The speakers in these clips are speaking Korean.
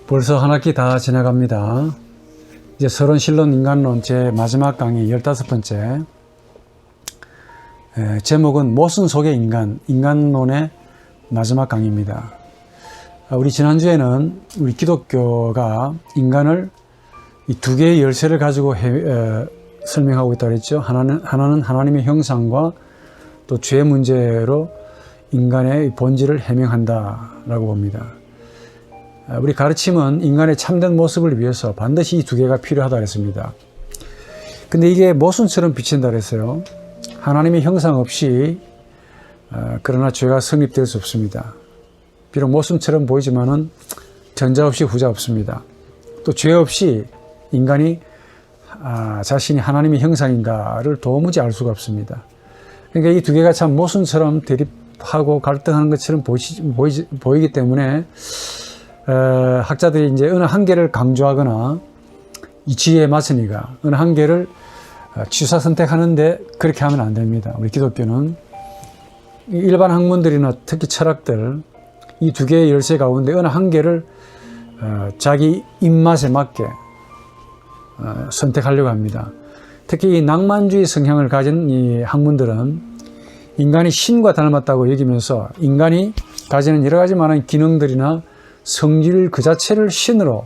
벌써 한 학기 다 지나갑니다. 이제 서론실론 인간론 제 마지막 강의 15번째. 제목은 모순 속의 인간론의 마지막 강의입니다. 우리 지난주에는 우리 기독교가 인간을 이 두 개의 열쇠를 가지고 설명하고 있다고 했죠. 하나는 하나님의 형상과 또 죄 문제로 인간의 본질을 해명한다라고 봅니다. 우리 가르침은 인간의 참된 모습을 위해서 반드시 이 두 개가 필요하다 했습니다. 근데 이게 모순처럼 비친다 그랬어요. 하나님의 형상 없이 그러나 죄가 성립될 수 없습니다. 비록 모순처럼 보이지만은 전자 없이 후자 없습니다. 또 죄 없이 인간이 자신이 하나님의 형상인가를 도무지 알 수가 없습니다. 그러니까 이 두 개가 참 모순처럼 대립하고 갈등하는 것처럼 보이기 때문에 학자들이 이제 어느 한 개를 강조하거나 이 지혜에 맞으니까 어느 한 개를 취사 선택하는데 그렇게 하면 안 됩니다. 우리 기독교는 일반 학문들이나 특히 철학들 이 두 개의 열쇠 가운데 어느 한 개를 자기 입맛에 맞게 선택하려고 합니다. 특히 이 낭만주의 성향을 가진 이 학문들은 인간이 신과 닮았다고 여기면서 인간이 가지는 여러 가지 많은 기능들이나 성질 그 자체를 신으로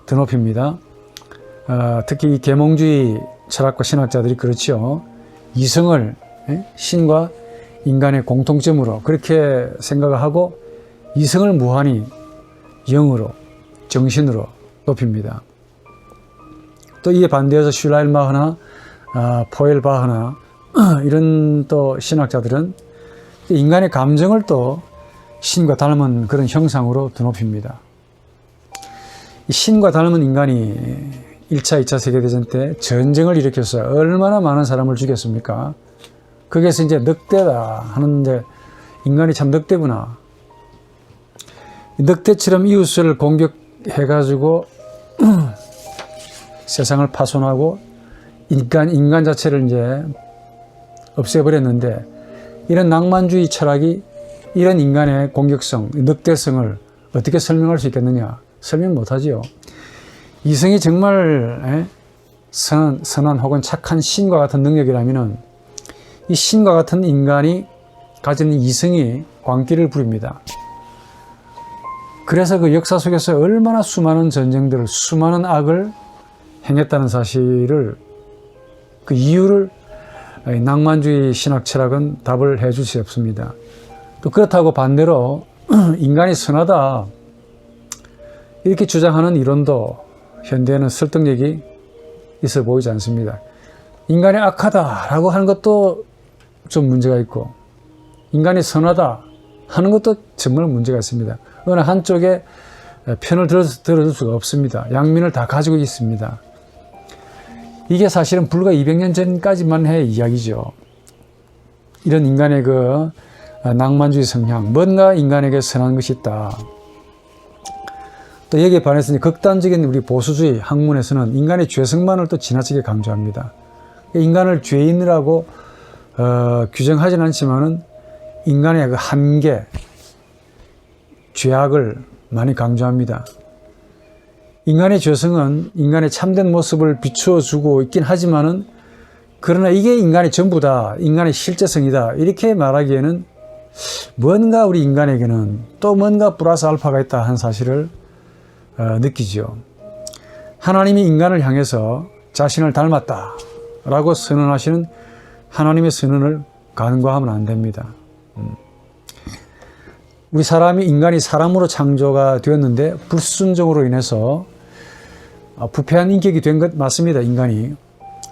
드높입니다. 특히 이 계몽주의 철학과 신학자들이 그렇죠. 이성을 신과 인간의 공통점으로 그렇게 생각을 하고 이성을 무한히 영으로, 정신으로 높입니다. 또 이에 반대해서 슐라일마흐나 포엘바흐나 이런 또 신학자들은 인간의 감정을 또 신과 닮은 그런 형상으로 드높입니다. 이 신과 닮은 인간이 1차, 2차 세계대전 때 전쟁을 일으켜서 얼마나 많은 사람을 죽였습니까? 거기에서 이제 늑대다 하는데 인간이 참 늑대구나. 늑대처럼 이웃을 공격해가지고 세상을 파손하고 인간 자체를 이제 없애버렸는데 이런 낭만주의 철학이 이런 인간의 공격성, 늑대성을 어떻게 설명할 수 있겠느냐? 설명 못하지요. 이성이 정말 선한 혹은 착한 신과 같은 능력이라면 이 신과 같은 인간이 가지는 이성이 광기를 부립니다. 그래서 그 역사 속에서 얼마나 수많은 전쟁들을, 수많은 악을 행했다는 사실을, 그 이유를 낭만주의 신학 철학은 답을 해줄 수 없습니다. 또 그렇다고 반대로 인간이 선하다 이렇게 주장하는 이론도 현대에는 설득력이 있어 보이지 않습니다. 인간이 악하다라고 하는 것도 좀 문제가 있고 인간이 선하다 하는 것도 정말 문제가 있습니다. 어느 한쪽에 편을 들어줄 수가 없습니다. 양면을 다 가지고 있습니다. 이게 사실은 불과 200년 전까지만 해 이야기죠. 이런 인간의 그 낭만주의 성향, 뭔가 인간에게 선한 것이 있다. 또 여기에 반해서 극단적인 우리 보수주의 학문에서는 인간의 죄성만을 또 지나치게 강조합니다. 인간을 죄인이라고 규정하지는 않지만은 인간의 그 한계, 죄악을 많이 강조합니다. 인간의 죄성은 인간의 참된 모습을 비추어 주고 있긴 하지만은 그러나 이게 인간의 전부다, 인간의 실제성이다 이렇게 말하기에는 뭔가 우리 인간에게는 또 뭔가 플러스 알파가 있다 하는 사실을 느끼죠. 하나님이 인간을 향해서 자신을 닮았다 라고 선언하시는 하나님의 선언을 간과하면 안 됩니다. 우리 인간이 사람으로 창조가 되었는데 불순종으로 인해서 부패한 인격이 된 것 맞습니다. 인간이.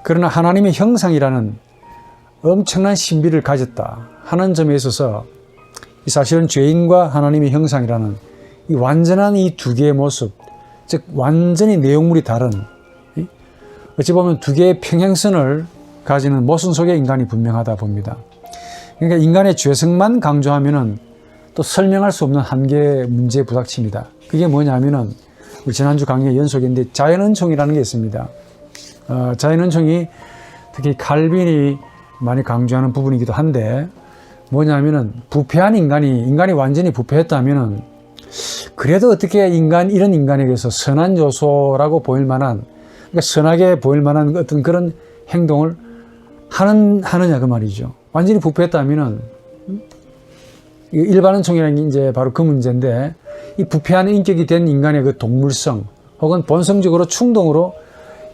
그러나 하나님의 형상이라는 엄청난 신비를 가졌다 하는 점에 있어서 이 사실은 죄인과 하나님의 형상이라는 이 완전한 이 두 개의 모습, 즉 완전히 내용물이 다른, 어찌 보면 두 개의 평행선을 가지는 모순 속의 인간이 분명하다 봅니다. 그러니까 인간의 죄성만 강조하면은 또 설명할 수 없는 한계 문제에 부닥칩니다. 그게 뭐냐면은 우리 지난주 강의의 연속인데 자연은총이라는 게 있습니다. 자연은총이 특히 칼빈이 많이 강조하는 부분이기도 한데 뭐냐면은 부패한 인간이 완전히 부패했다면은 그래도 어떻게 이런 인간에게서 선한 요소라고 보일 만한, 그러니까 선하게 보일 만한 어떤 그런 행동을 하느냐 그 말이죠. 완전히 부패했다면은 일반 은총이라는 게 이제 바로 그 문제인데, 이 부패한 인격이 된 인간의 그 동물성 혹은 본성적으로 충동으로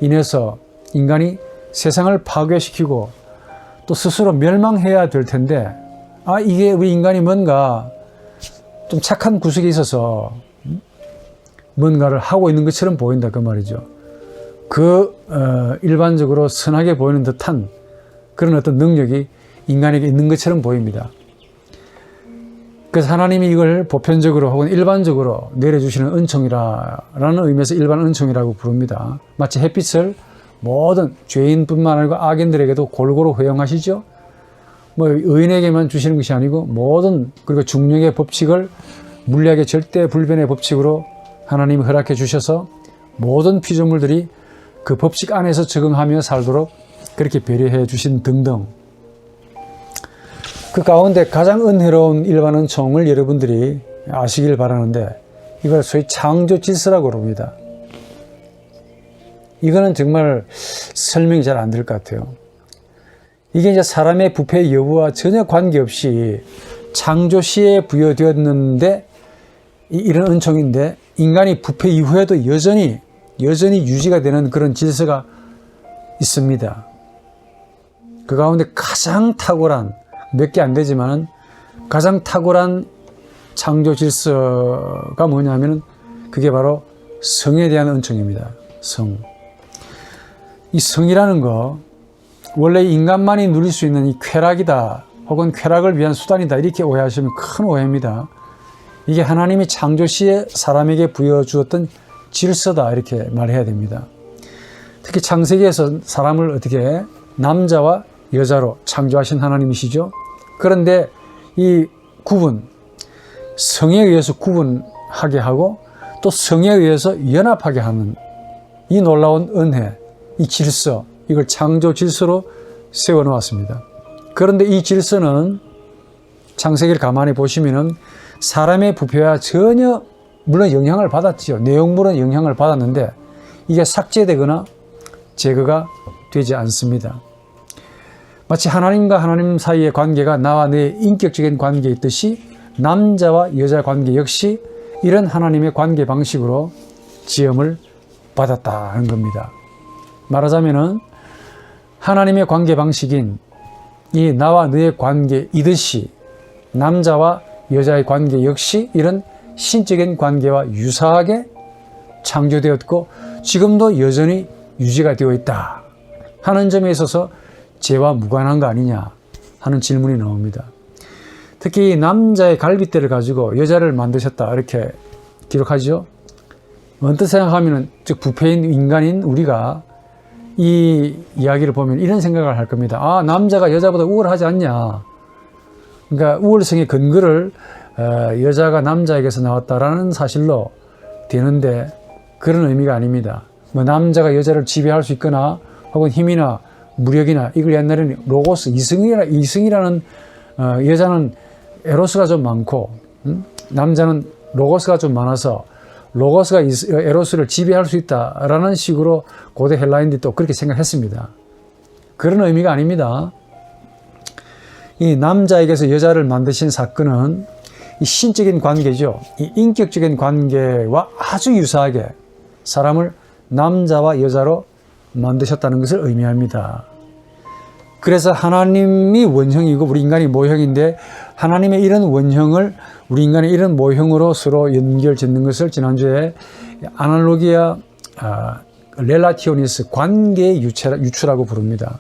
인해서 인간이 세상을 파괴시키고 또 스스로 멸망해야 될 텐데, 이게 우리 인간이 뭔가 좀 착한 구석이 있어서 뭔가를 하고 있는 것처럼 보인다 그 말이죠. 일반적으로 선하게 보이는 듯한 그런 어떤 능력이 인간에게 있는 것처럼 보입니다. 그래서 하나님이 이걸 보편적으로 혹은 일반적으로 내려주시는 은총이라는 의미에서 일반 은총이라고 부릅니다. 마치 햇빛을 모든 죄인뿐만 아니고 악인들에게도 골고루 허용하시죠. 의인에게만 주시는 것이 아니고 그리고 중력의 법칙을 물리학의 절대 불변의 법칙으로 하나님이 허락해 주셔서 모든 피조물들이 그 법칙 안에서 적응하며 살도록 그렇게 배려해 주신 등등. 그 가운데 가장 은혜로운 일반 은총을 여러분들이 아시길 바라는데, 이걸 소위 창조 질서라고 그럽니다. 이거는 정말 설명이 잘 안 될 것 같아요. 이게 이제 사람의 부패 여부와 전혀 관계없이 창조 시에 부여되었는데, 이런 은총인데, 인간이 부패 이후에도 여전히 유지가 되는 그런 질서가 있습니다. 그 가운데 가장 탁월한, 몇 개 안 되지만은 가장 탁월한 창조 질서가 뭐냐면은 그게 바로 성에 대한 은총입니다. 성. 이 성이라는 거, 원래 인간만이 누릴 수 있는 이 쾌락이다 혹은 쾌락을 위한 수단이다 이렇게 오해하시면 큰 오해입니다. 이게 하나님이 창조 시에 사람에게 부여주었던 질서다 이렇게 말해야 됩니다. 특히 창세기에서 사람을 어떻게 남자와 여자로 창조하신 하나님이시죠. 그런데 이 구분, 성에 의해서 구분하게 하고 또 성에 의해서 연합하게 하는 이 놀라운 은혜, 이 질서, 이걸 창조 질서로 세워놓았습니다. 그런데 이 질서는 창세기를 가만히 보시면은 사람의 부패와 전혀 물론 영향을 받았지요. 내용물은 영향을 받았는데 이게 삭제되거나 제거가 되지 않습니다. 마치 하나님과 하나님 사이의 관계가 나와 내 인격적인 관계에 있듯이 남자와 여자 관계 역시 이런 하나님의 관계 방식으로 지음을 받았다는 겁니다. 말하자면은 하나님의 관계 방식인 이 나와 너의 관계이듯이 남자와 여자의 관계 역시 이런 신적인 관계와 유사하게 창조되었고 지금도 여전히 유지가 되어 있다 하는 점에 있어서 죄와 무관한 거 아니냐 하는 질문이 나옵니다. 특히 남자의 갈빗대를 가지고 여자를 만드셨다 이렇게 기록하죠. 언뜻 생각하면 즉 부패인 인간인 우리가 이 이야기를 보면 이런 생각을 할 겁니다. 남자가 여자보다 우월하지 않냐. 그러니까 우월성의 근거를 여자가 남자에게서 나왔다라는 사실로 되는데 그런 의미가 아닙니다. 남자가 여자를 지배할 수 있거나 혹은 힘이나 무력이나 이걸 옛날에는 로고스, 이승이라는 여자는 에로스가 좀 많고 남자는 로고스가 좀 많아서 로고스가 에로스를 지배할 수 있다라는 식으로 고대 헬라인들이 또 그렇게 생각했습니다. 그런 의미가 아닙니다. 이 남자에게서 여자를 만드신 사건은 이 신적인 관계죠. 이 인격적인 관계와 아주 유사하게 사람을 남자와 여자로 만드셨다는 것을 의미합니다. 그래서 하나님이 원형이고 우리 인간이 모형인데 하나님의 이런 원형을 우리 인간의 이런 모형으로 서로 연결 짓는 것을 지난주에 아날로기아 렐라티오니스 관계의 유추라고 부릅니다.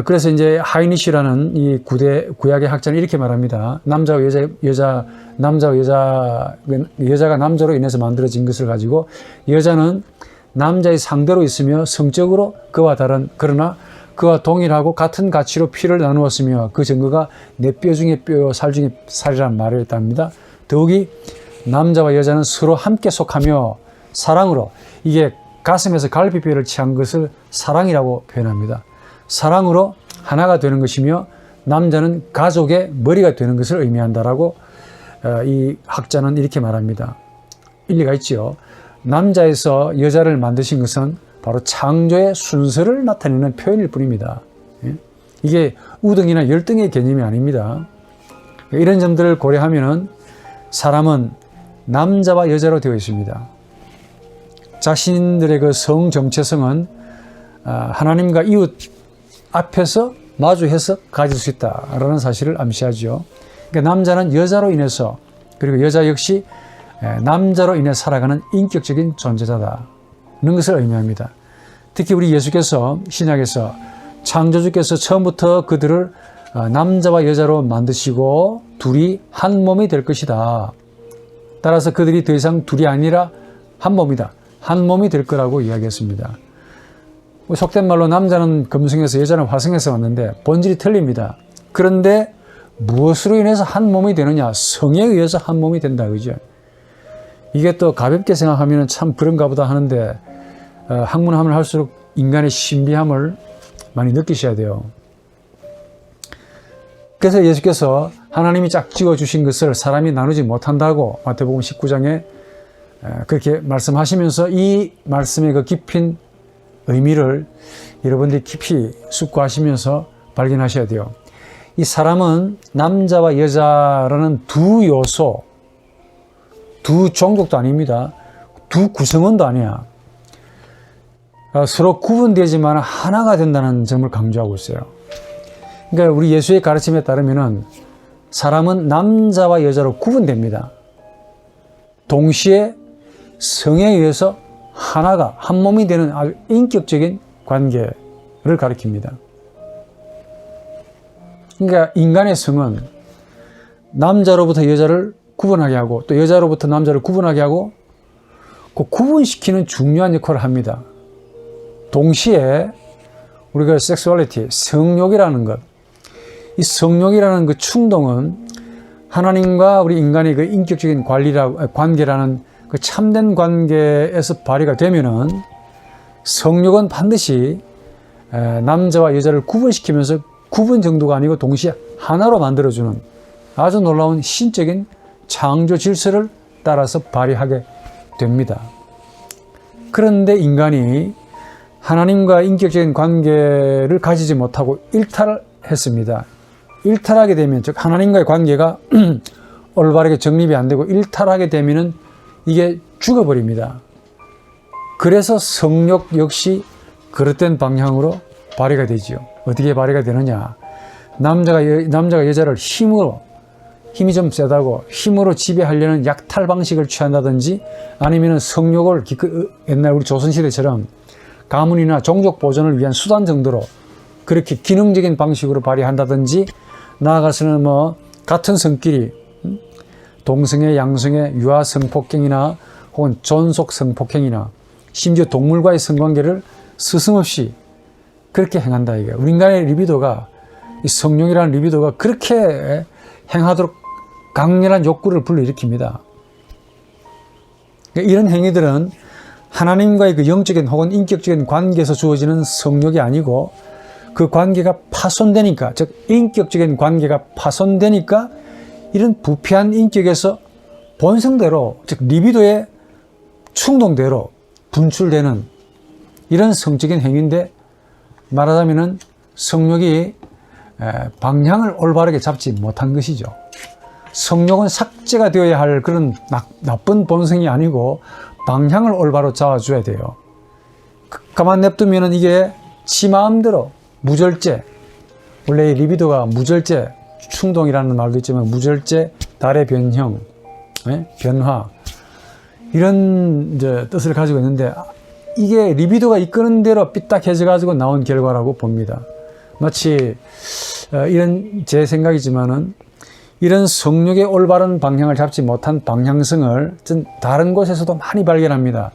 그래서 이제 하이니시라는 이 구약의 학자는 이렇게 말합니다. 남자와 여자가 남자로 인해서 만들어진 것을 가지고 여자는 남자의 상대로 있으며 성적으로 그와 다른 그러나 그와 동일하고 같은 가치로 피를 나누었으며 그 증거가 내 뼈 중에 뼈요 살 중에 살이라는 말을 했답니다. 더욱이 남자와 여자는 서로 함께 속하며 사랑으로 이게 가슴에서 갈비뼈를 취한 것을 사랑이라고 표현합니다. 사랑으로 하나가 되는 것이며 남자는 가족의 머리가 되는 것을 의미한다라고 이 학자는 이렇게 말합니다. 일리가 있지요. 남자에서 여자를 만드신 것은 바로 창조의 순서를 나타내는 표현일 뿐입니다. 이게 우등이나 열등의 개념이 아닙니다. 이런 점들을 고려하면 사람은 남자와 여자로 되어 있습니다. 자신들의 그 성 정체성은 하나님과 이웃 앞에서 마주해서 가질 수 있다라는 사실을 암시하죠. 그러니까 남자는 여자로 인해서, 그리고 여자 역시 남자로 인해 살아가는 인격적인 존재자다는 것을 의미합니다. 특히 우리 예수께서 신약에서 창조주께서 처음부터 그들을 남자와 여자로 만드시고 둘이 한 몸이 될 것이다. 따라서 그들이 더 이상 둘이 아니라 한 몸이다. 한 몸이 될 거라고 이야기했습니다. 속된 말로 남자는 금성에서 여자는 화성에서 왔는데 본질이 틀립니다. 그런데 무엇으로 인해서 한 몸이 되느냐? 성에 의해서 한 몸이 된다. 그죠? 이게 또 가볍게 생각하면 참 그런가 보다 하는데 학문하면 할수록 인간의 신비함을 많이 느끼셔야 돼요. 그래서 예수께서 하나님이 짝지어 주신 것을 사람이 나누지 못한다고 마태복음 19장에 그렇게 말씀하시면서 이 말씀의 그 깊은 의미를 여러분들이 깊이 숙고하시면서 발견하셔야 돼요. 이 사람은 남자와 여자라는 두 요소, 두 종족도 아닙니다. 두 구성원도 아니야. 서로 구분되지만 하나가 된다는 점을 강조하고 있어요. 그러니까 우리 예수의 가르침에 따르면 사람은 남자와 여자로 구분됩니다. 동시에 성에 의해서 하나가 한 몸이 되는 아주 인격적인 관계를 가리킵니다. 그러니까 인간의 성은 남자로부터 여자를 구분하게 하고 또 여자로부터 남자를 구분하게 하고 그 구분시키는 중요한 역할을 합니다. 동시에 우리가 섹슈얼리티, 성욕이라는 것, 이 성욕이라는 그 충동은 하나님과 우리 인간의 그 인격적인 관계라는 그 참된 관계에서 발휘가 되면은 성욕은 반드시 남자와 여자를 구분시키면서 구분 정도가 아니고 동시에 하나로 만들어주는 아주 놀라운 신적인 창조 질서를 따라서 발휘하게 됩니다. 그런데 인간이 하나님과 인격적인 관계를 가지지 못하고 일탈했습니다. 일탈하게 되면, 즉 하나님과의 관계가 올바르게 정립이 안 되고 일탈하게 되면은 이게 죽어버립니다. 그래서 성욕 역시 그릇된 방향으로 발휘가 되지요. 어떻게 발휘가 되느냐? 남자가 여자를 힘이 좀 세다고 힘으로 지배하려는 약탈 방식을 취한다든지 아니면 성욕을 옛날 우리 조선시대처럼 가문이나 종족 보존을 위한 수단 정도로 그렇게 기능적인 방식으로 발휘한다든지 나아가서는 같은 성끼리 동성애, 양성애, 유아 성폭행이나 혹은 존속 성폭행이나 심지어 동물과의 성관계를 스승없이 그렇게 행한다 이게. 우리 인간의 리비도가, 이 성욕이라는 리비도가 그렇게 행하도록 강렬한 욕구를 불러일으킵니다. 이런 행위들은 하나님과의 그 영적인 혹은 인격적인 관계에서 주어지는 성욕이 아니고 그 관계가 파손되니까, 즉 인격적인 관계가 파손되니까 이런 부패한 인격에서 본성대로, 즉 리비도의 충동대로 분출되는 이런 성적인 행위인데, 말하자면은 성욕이 방향을 올바르게 잡지 못한 것이죠. 성욕은 삭제가 되어야 할 그런 나쁜 본성이 아니고 방향을 올바로 잡아줘야 돼요. 가만 냅두면은 이게 지 마음대로 무절제, 원래 이 리비도가 무절제, 충동이라는 말도 있지만 무절제, 달의 변형, 변화, 이런 뜻을 가지고 있는데, 이게 리비도가 이끄는 대로 삐딱해져 가지고 나온 결과라고 봅니다. 마치 이런 제 생각이지만은 이런 성욕의 올바른 방향을 잡지 못한 방향성을 전 다른 곳에서도 많이 발견합니다.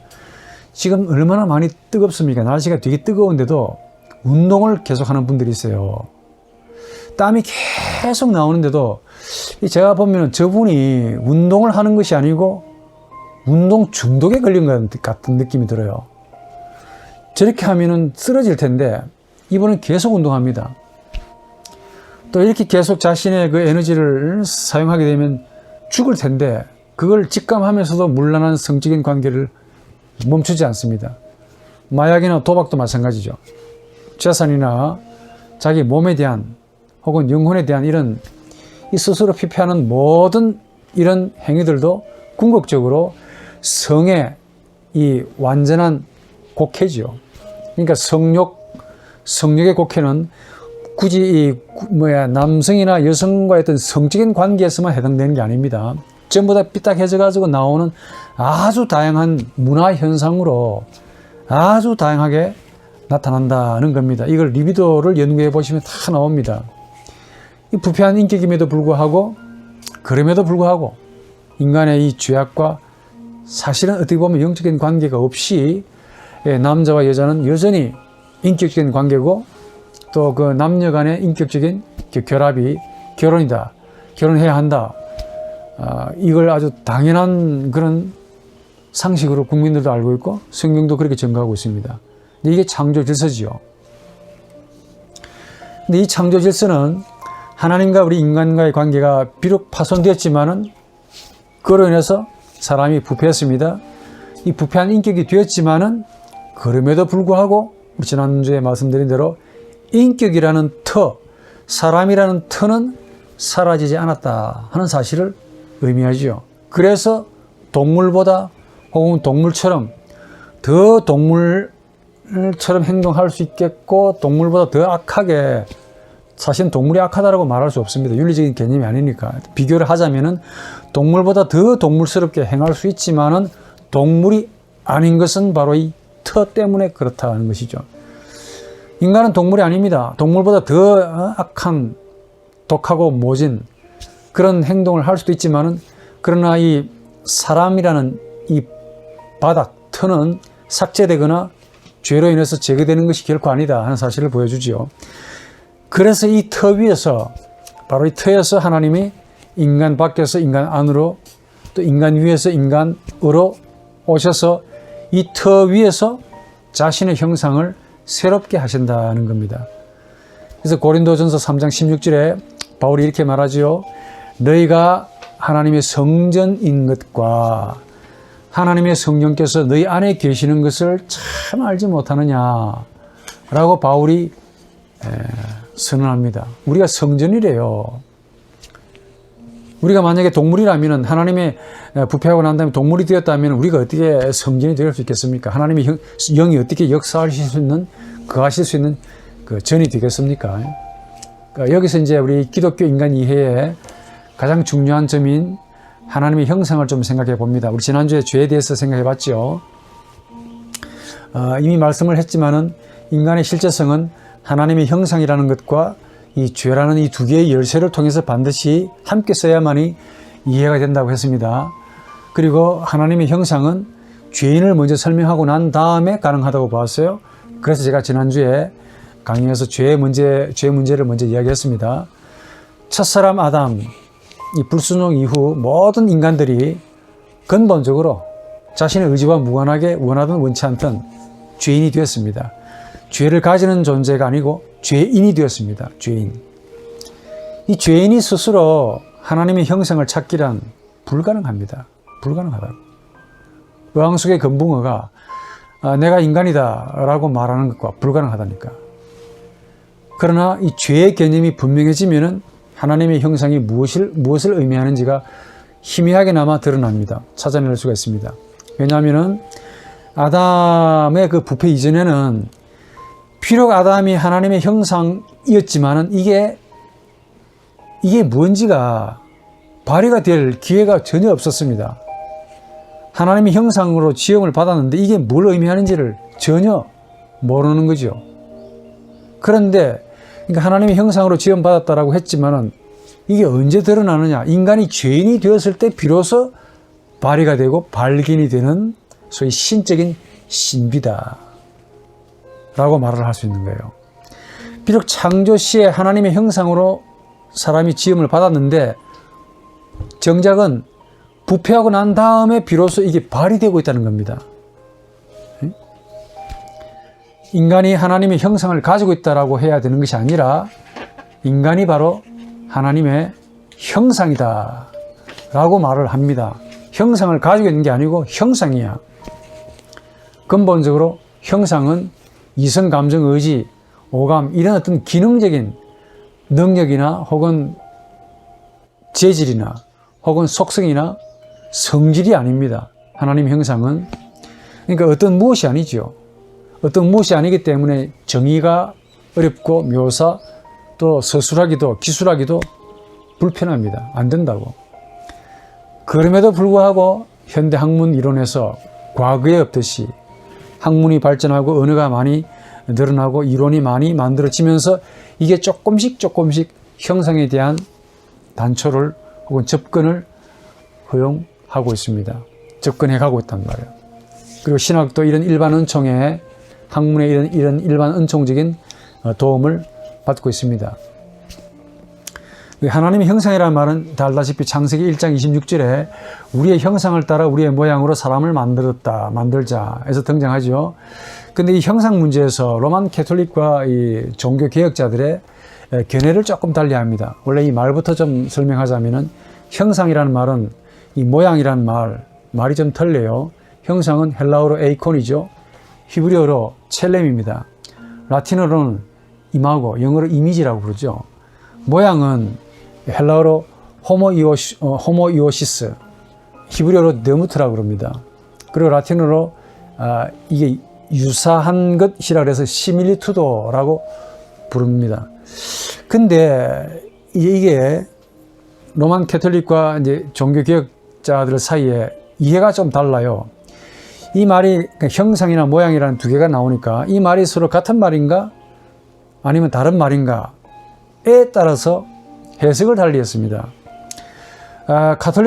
지금 얼마나 많이 뜨겁습니까? 날씨가 되게 뜨거운데도 운동을 계속하는 분들이 있어요. 땀이 계속 나오는데도 제가 보면 저분이 운동을 하는 것이 아니고 운동 중독에 걸린 것 같은 느낌이 들어요. 저렇게 하면은 쓰러질 텐데 이분은 계속 운동합니다. 또 이렇게 계속 자신의 그 에너지를 사용하게 되면 죽을 텐데 그걸 직감하면서도 문란한 성적인 관계를 멈추지 않습니다. 마약이나 도박도 마찬가지죠. 재산이나 자기 몸에 대한 혹은 영혼에 대한 이런 이 스스로 피폐하는 모든 이런 행위들도 궁극적으로 성의 이 완전한 곡해지요. 그러니까 성욕의 곡해는 굳이 남성이나 여성과의 어떤 성적인 관계에서만 해당되는 게 아닙니다. 전부 다 삐딱해져 가지고 나오는 아주 다양한 문화 현상으로 아주 다양하게 나타난다는 겁니다. 이걸 리비도를 연구해 보시면 다 나옵니다. 이 부패한 인격임에도 불구하고, 그럼에도 불구하고 인간의 이 죄악과 사실은 어떻게 보면 영적인 관계가 없이 남자와 여자는 여전히 인격적인 관계고, 또 그 남녀 간의 인격적인 결합이 결혼이다, 결혼해야 한다, 이걸 아주 당연한 그런 상식으로 국민들도 알고 있고 성경도 그렇게 증거하고 있습니다. 근데 이게 창조 질서지요. 근데 이 창조 질서는 하나님과 우리 인간과의 관계가 비록 파손되었지만은 그로 인해서 사람이 부패했습니다. 이 부패한 인격이 되었지만은 그럼에도 불구하고 우리 지난주에 말씀드린 대로 인격이라는 터, 사람이라는 터는 사라지지 않았다 하는 사실을 의미하죠. 그래서 동물보다 혹은 동물처럼 더 동물처럼 행동할 수 있겠고 동물보다 더 악하게, 사실은 동물이 악하다라고 말할 수 없습니다. 윤리적인 개념이 아니니까. 비교를 하자면은 동물보다 더 동물스럽게 행할 수 있지만은 동물이 아닌 것은 바로 이 터 때문에 그렇다는 것이죠. 인간은 동물이 아닙니다. 동물보다 더 악한, 독하고 모진 그런 행동을 할 수도 있지만은, 그러나 이 사람이라는 이 바닥, 터는 삭제되거나 죄로 인해서 제거되는 것이 결코 아니다 하는 사실을 보여주지요. 그래서 이 터 위에서, 바로 이 터에서 하나님이 인간 밖에서 인간 안으로, 또 인간 위에서 인간으로 오셔서 이 터 위에서 자신의 형상을 새롭게 하신다는 겁니다. 그래서 고린도전서 3장 16절에 바울이 이렇게 말하지요. 너희가 하나님의 성전인 것과 하나님의 성령께서 너희 안에 계시는 것을 참 알지 못하느냐 라고 바울이 선언합니다. 우리가 성전이래요. 우리가 만약에 동물이라면, 하나님의 부패하고 난 다음에 동물이 되었다면 우리가 어떻게 성전이 될 수 있겠습니까? 하나님의 영이 어떻게 역사하실 수 있는, 거하실 수 있는 그 전이 되겠습니까? 그러니까 여기서 이제 우리 기독교 인간 이해의 가장 중요한 점인 하나님의 형상을 좀 생각해 봅니다. 우리 지난주에 죄에 대해서 생각해 봤죠. 이미 말씀을 했지만은 인간의 실제성은 하나님의 형상이라는 것과 이 죄라는 이 두 개의 열쇠를 통해서 반드시 함께 써야만이 이해가 된다고 했습니다. 그리고 하나님의 형상은 죄인을 먼저 설명하고 난 다음에 가능하다고 봤어요. 그래서 제가 지난주에 강의에서 죄 문제를 먼저 이야기했습니다. 첫사람 아담, 이 불순종 이후 모든 인간들이 근본적으로 자신의 의지와 무관하게 원하든 원치 않든 죄인이 되었습니다. 죄를 가지는 존재가 아니고 죄인이 되었습니다. 죄인. 이 죄인이 스스로 하나님의 형상을 찾기란 불가능합니다. 불가능하다고. 어항 속의 금붕어가 내가 인간이다 라고 말하는 것과 불가능하다니까. 그러나 이 죄의 개념이 분명해지면은 하나님의 형상이 무엇을 의미하는지가 희미하게나마 드러납니다. 찾아낼 수가 있습니다. 왜냐하면은 아담의 그 부패 이전에는 비록 아담이 하나님의 형상이었지만은 이게 뭔지가 발휘가 될 기회가 전혀 없었습니다. 하나님의 형상으로 지음을 받았는데 이게 뭘 의미하는지를 전혀 모르는 거죠. 그런데 그러니까 하나님의 형상으로 지음 받았다라고 했지만은 이게 언제 드러나느냐? 인간이 죄인이 되었을 때 비로소 발휘가 되고 발견이 되는 소위 신적인 신비다 라고 말을 할 수 있는 거예요. 비록 창조 시에 하나님의 형상으로 사람이 지음을 받았는데 정작은 부패하고 난 다음에 비로소 이게 발휘되고 있다는 겁니다. 인간이 하나님의 형상을 가지고 있다라고 해야 되는 것이 아니라 인간이 바로 하나님의 형상이다 라고 말을 합니다. 형상을 가지고 있는 게 아니고 형상이야. 근본적으로 형상은 이성, 감정, 의지, 오감 이런 어떤 기능적인 능력이나 혹은 재질이나 혹은 속성이나 성질이 아닙니다. 하나님 형상은. 그러니까 어떤 무엇이 아니죠. 어떤 무엇이 아니기 때문에 정의가 어렵고 묘사 또 서술하기도 기술하기도 불편합니다. 안 된다고. 그럼에도 불구하고 현대 학문 이론에서 과거에 없듯이 학문이 발전하고 언어가 많이 늘어나고 이론이 많이 만들어지면서 이게 조금씩 형상에 대한 단초를 혹은 접근을 허용하고 있습니다. 접근해 가고 있단 말이에요. 그리고 신학도 이런 일반 은총에 학문의 이런 일반 은총적인 도움을 받고 있습니다. 하나님의 형상이라는 말은 다 알다시피 창세기 1장 26절에 우리의 형상을 따라 우리의 모양으로 사람을 만들자 해서 등장하죠. 근데 이 형상 문제에서 로만 캐톨릭과 이 종교 개혁자들의 견해를 조금 달리합니다. 원래 이 말부터 좀 설명하자면은 형상이라는 말은 이 모양이라는 말이 좀 틀려요. 형상은 헬라어로 에이콘이죠. 히브리어로 첼렘입니다. 라틴어로는 이마고, 영어로 이미지라고 부르죠. 모양은 헬라어로 호모이오시스, 히브리어로 네무트라고 그럽니다. 그리고 라틴어로 이게 유사한 것이라 그래서 시밀리투도라고 부릅니다. 근데 이게 로만 캐톨릭과 이제 종교 개혁자들 사이에 이해가 좀 달라요. 이 말이 형상이나 모양이라는 두 개가 나오니까 이 말이 서로 같은 말인가 아니면 다른 말인가에 따라서 해석을 달리했습니다.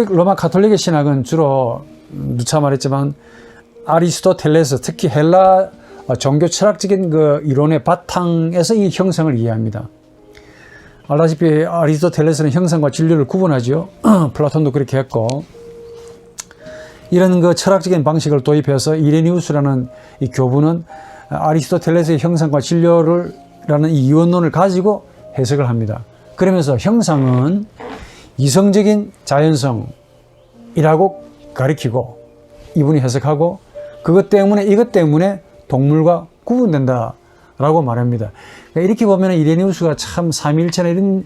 로마 카톨릭의 신학은 주로 누차 말했지만 아리스토텔레스, 특히 헬라 종교 철학적인 그 이론의 바탕에서 이 형상을 이해합니다. 알다시피 아리스토텔레스는 형상과 진리를 구분하죠. 플라톤도 그렇게 했고, 이런 그 철학적인 방식을 도입해서 이레니우스라는 이 교부는 아리스토텔레스의 형상과 진료라는 이 이원론을 가지고 해석을 합니다. 그러면서 형상은 이성적인 자연성이라고 가리키고 이분이 해석하고 이것 때문에 동물과 구분된다라고 말합니다. 그러니까 이렇게 보면 이레니우스가 참 삼위일체나 이런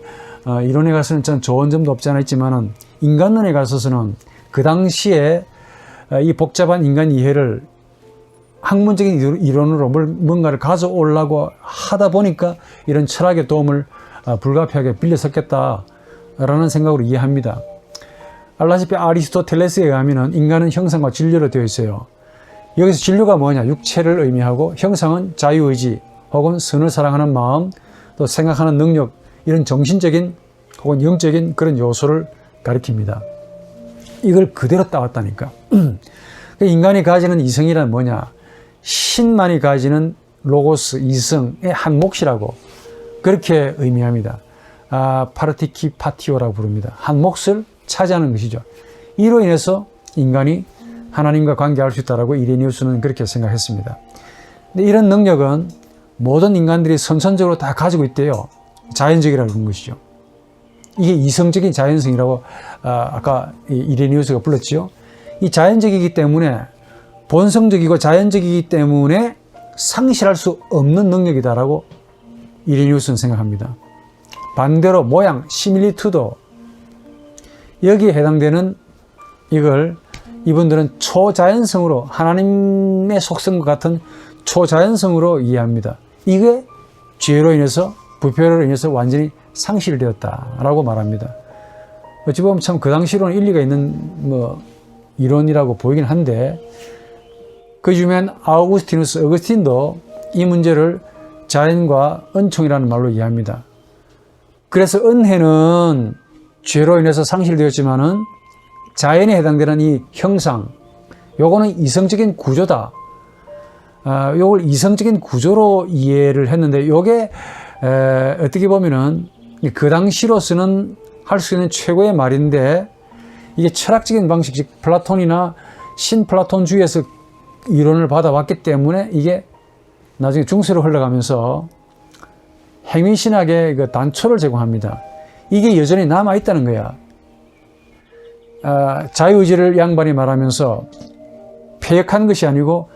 이론에 가서는 참 좋은 점도 없지 않아 있지만은 인간론에 가서는 그 당시에 이 복잡한 인간 이해를 학문적인 이론으로 뭔가를 가져오려고 하다 보니까 이런 철학의 도움을 불가피하게 빌려섰겠다라는 생각으로 이해합니다. 알다시피 아리스토텔레스에 의하면 인간은 형상과 진료로 되어 있어요. 여기서 진료가 뭐냐? 육체를 의미하고 형상은 자유의지 혹은 선을 사랑하는 마음, 또 생각하는 능력, 이런 정신적인 혹은 영적인 그런 요소를 가리킵니다. 이걸 그대로 따왔다니까. 인간이 가지는 이성이란 뭐냐? 신만이 가지는 로고스, 이성의 한 몫이라고 그렇게 의미합니다. 파르티키 파티오라고 부릅니다. 한 몫을 차지하는 것이죠. 이로 인해서 인간이 하나님과 관계할 수 있다라고 이레니우스는 그렇게 생각했습니다. 근데 이런 능력은 모든 인간들이 선천적으로 다 가지고 있대요. 자연적이라는 것이죠. 이게 이성적인 자연성이라고 아까 이레니우스가 불렀지요. 이 자연적이기 때문에 본성적이고 자연적이기 때문에 상실할 수 없는 능력이다라고 이레니우스는 생각합니다. 반대로 모양, 시밀리투도 여기에 해당되는 이걸 이분들은 초자연성으로 하나님의 속성과 같은 초자연성으로 이해합니다. 이게 죄로 인해서 부패로 인해서 완전히 상실되었다라고 말합니다. 어찌 보면 참 그 당시로는 일리가 있는 이론이라고 보이긴 한데 그 유명한 어거스틴도 이 문제를 자연과 은총이라는 말로 이해합니다. 그래서 은혜는 죄로 인해서 상실되었지만은 자연에 해당되는 이 형상, 요거는 이성적인 구조다. 요걸 이성적인 구조로 이해를 했는데 요게 어떻게 보면은 그 당시로서는 할 수 있는 최고의 말인데 이게 철학적인 방식, 즉 플라톤이나 신플라톤주의에서 이론을 받아왔기 때문에 이게 나중에 중세로 흘러가면서 행위신학의 그 단초를 제공합니다. 이게 여전히 남아있다는 거야. 자유의지를 양반이 말하면서 폐역한 것이 아니고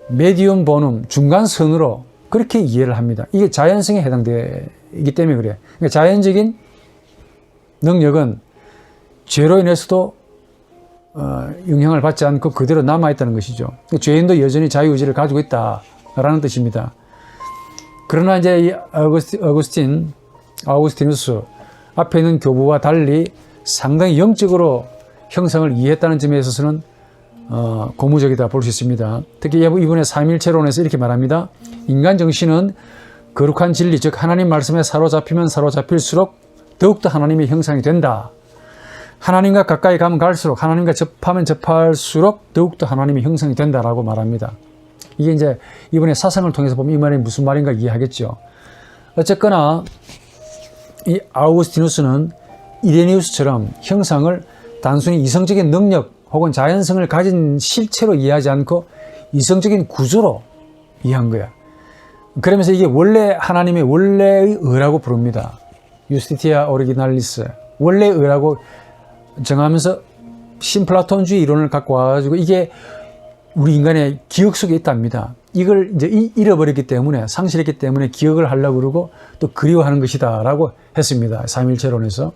메디움 보눔, 중간선으로 그렇게 이해를 합니다. 이게 자연성에 해당되기 때문에 그래요. 그러니까 자연적인 능력은 죄로 인해서도 영향을 받지 않고 그대로 남아있다는 것이죠. 죄인도 여전히 자유의지를 가지고 있다라는 뜻입니다. 그러나 이제 이 아우구스티누스 앞에 있는 교부와 달리 상당히 영적으로 형상을 이해했다는 점에 있어서는 고무적이다 볼 수 있습니다. 특히 이번에 삼일체론에서 이렇게 말합니다. 인간 정신은 거룩한 진리, 즉 하나님 말씀에 사로잡히면 사로잡힐수록 더욱더 하나님의 형상이 된다. 하나님과 가까이 가면 갈수록, 하나님과 접하면 접할수록 더욱더 하나님의 형상이 된다라고 말합니다. 이게 이제 이번에 사상을 통해서 보면 이 말이 무슨 말인가 이해하겠죠. 어쨌거나 이 아우구스티누스는 이레니우스처럼 형상을 단순히 이성적인 능력 혹은 자연성을 가진 실체로 이해하지 않고 이성적인 구조로 이해한 거야. 그러면서 이게 원래 하나님의 원래의 의라고 부릅니다. 유스티티아 오리지날리스, 원래의 의라고 정하면서 신플라톤주의 이론을 갖고 와가지고 이게 우리 인간의 기억 속에 있답니다. 이걸 이제 잃어버렸기 때문에, 상실했기 때문에 기억을 하려고 그러고 또 그리워하는 것이다 라고 했습니다. 삼일체론에서.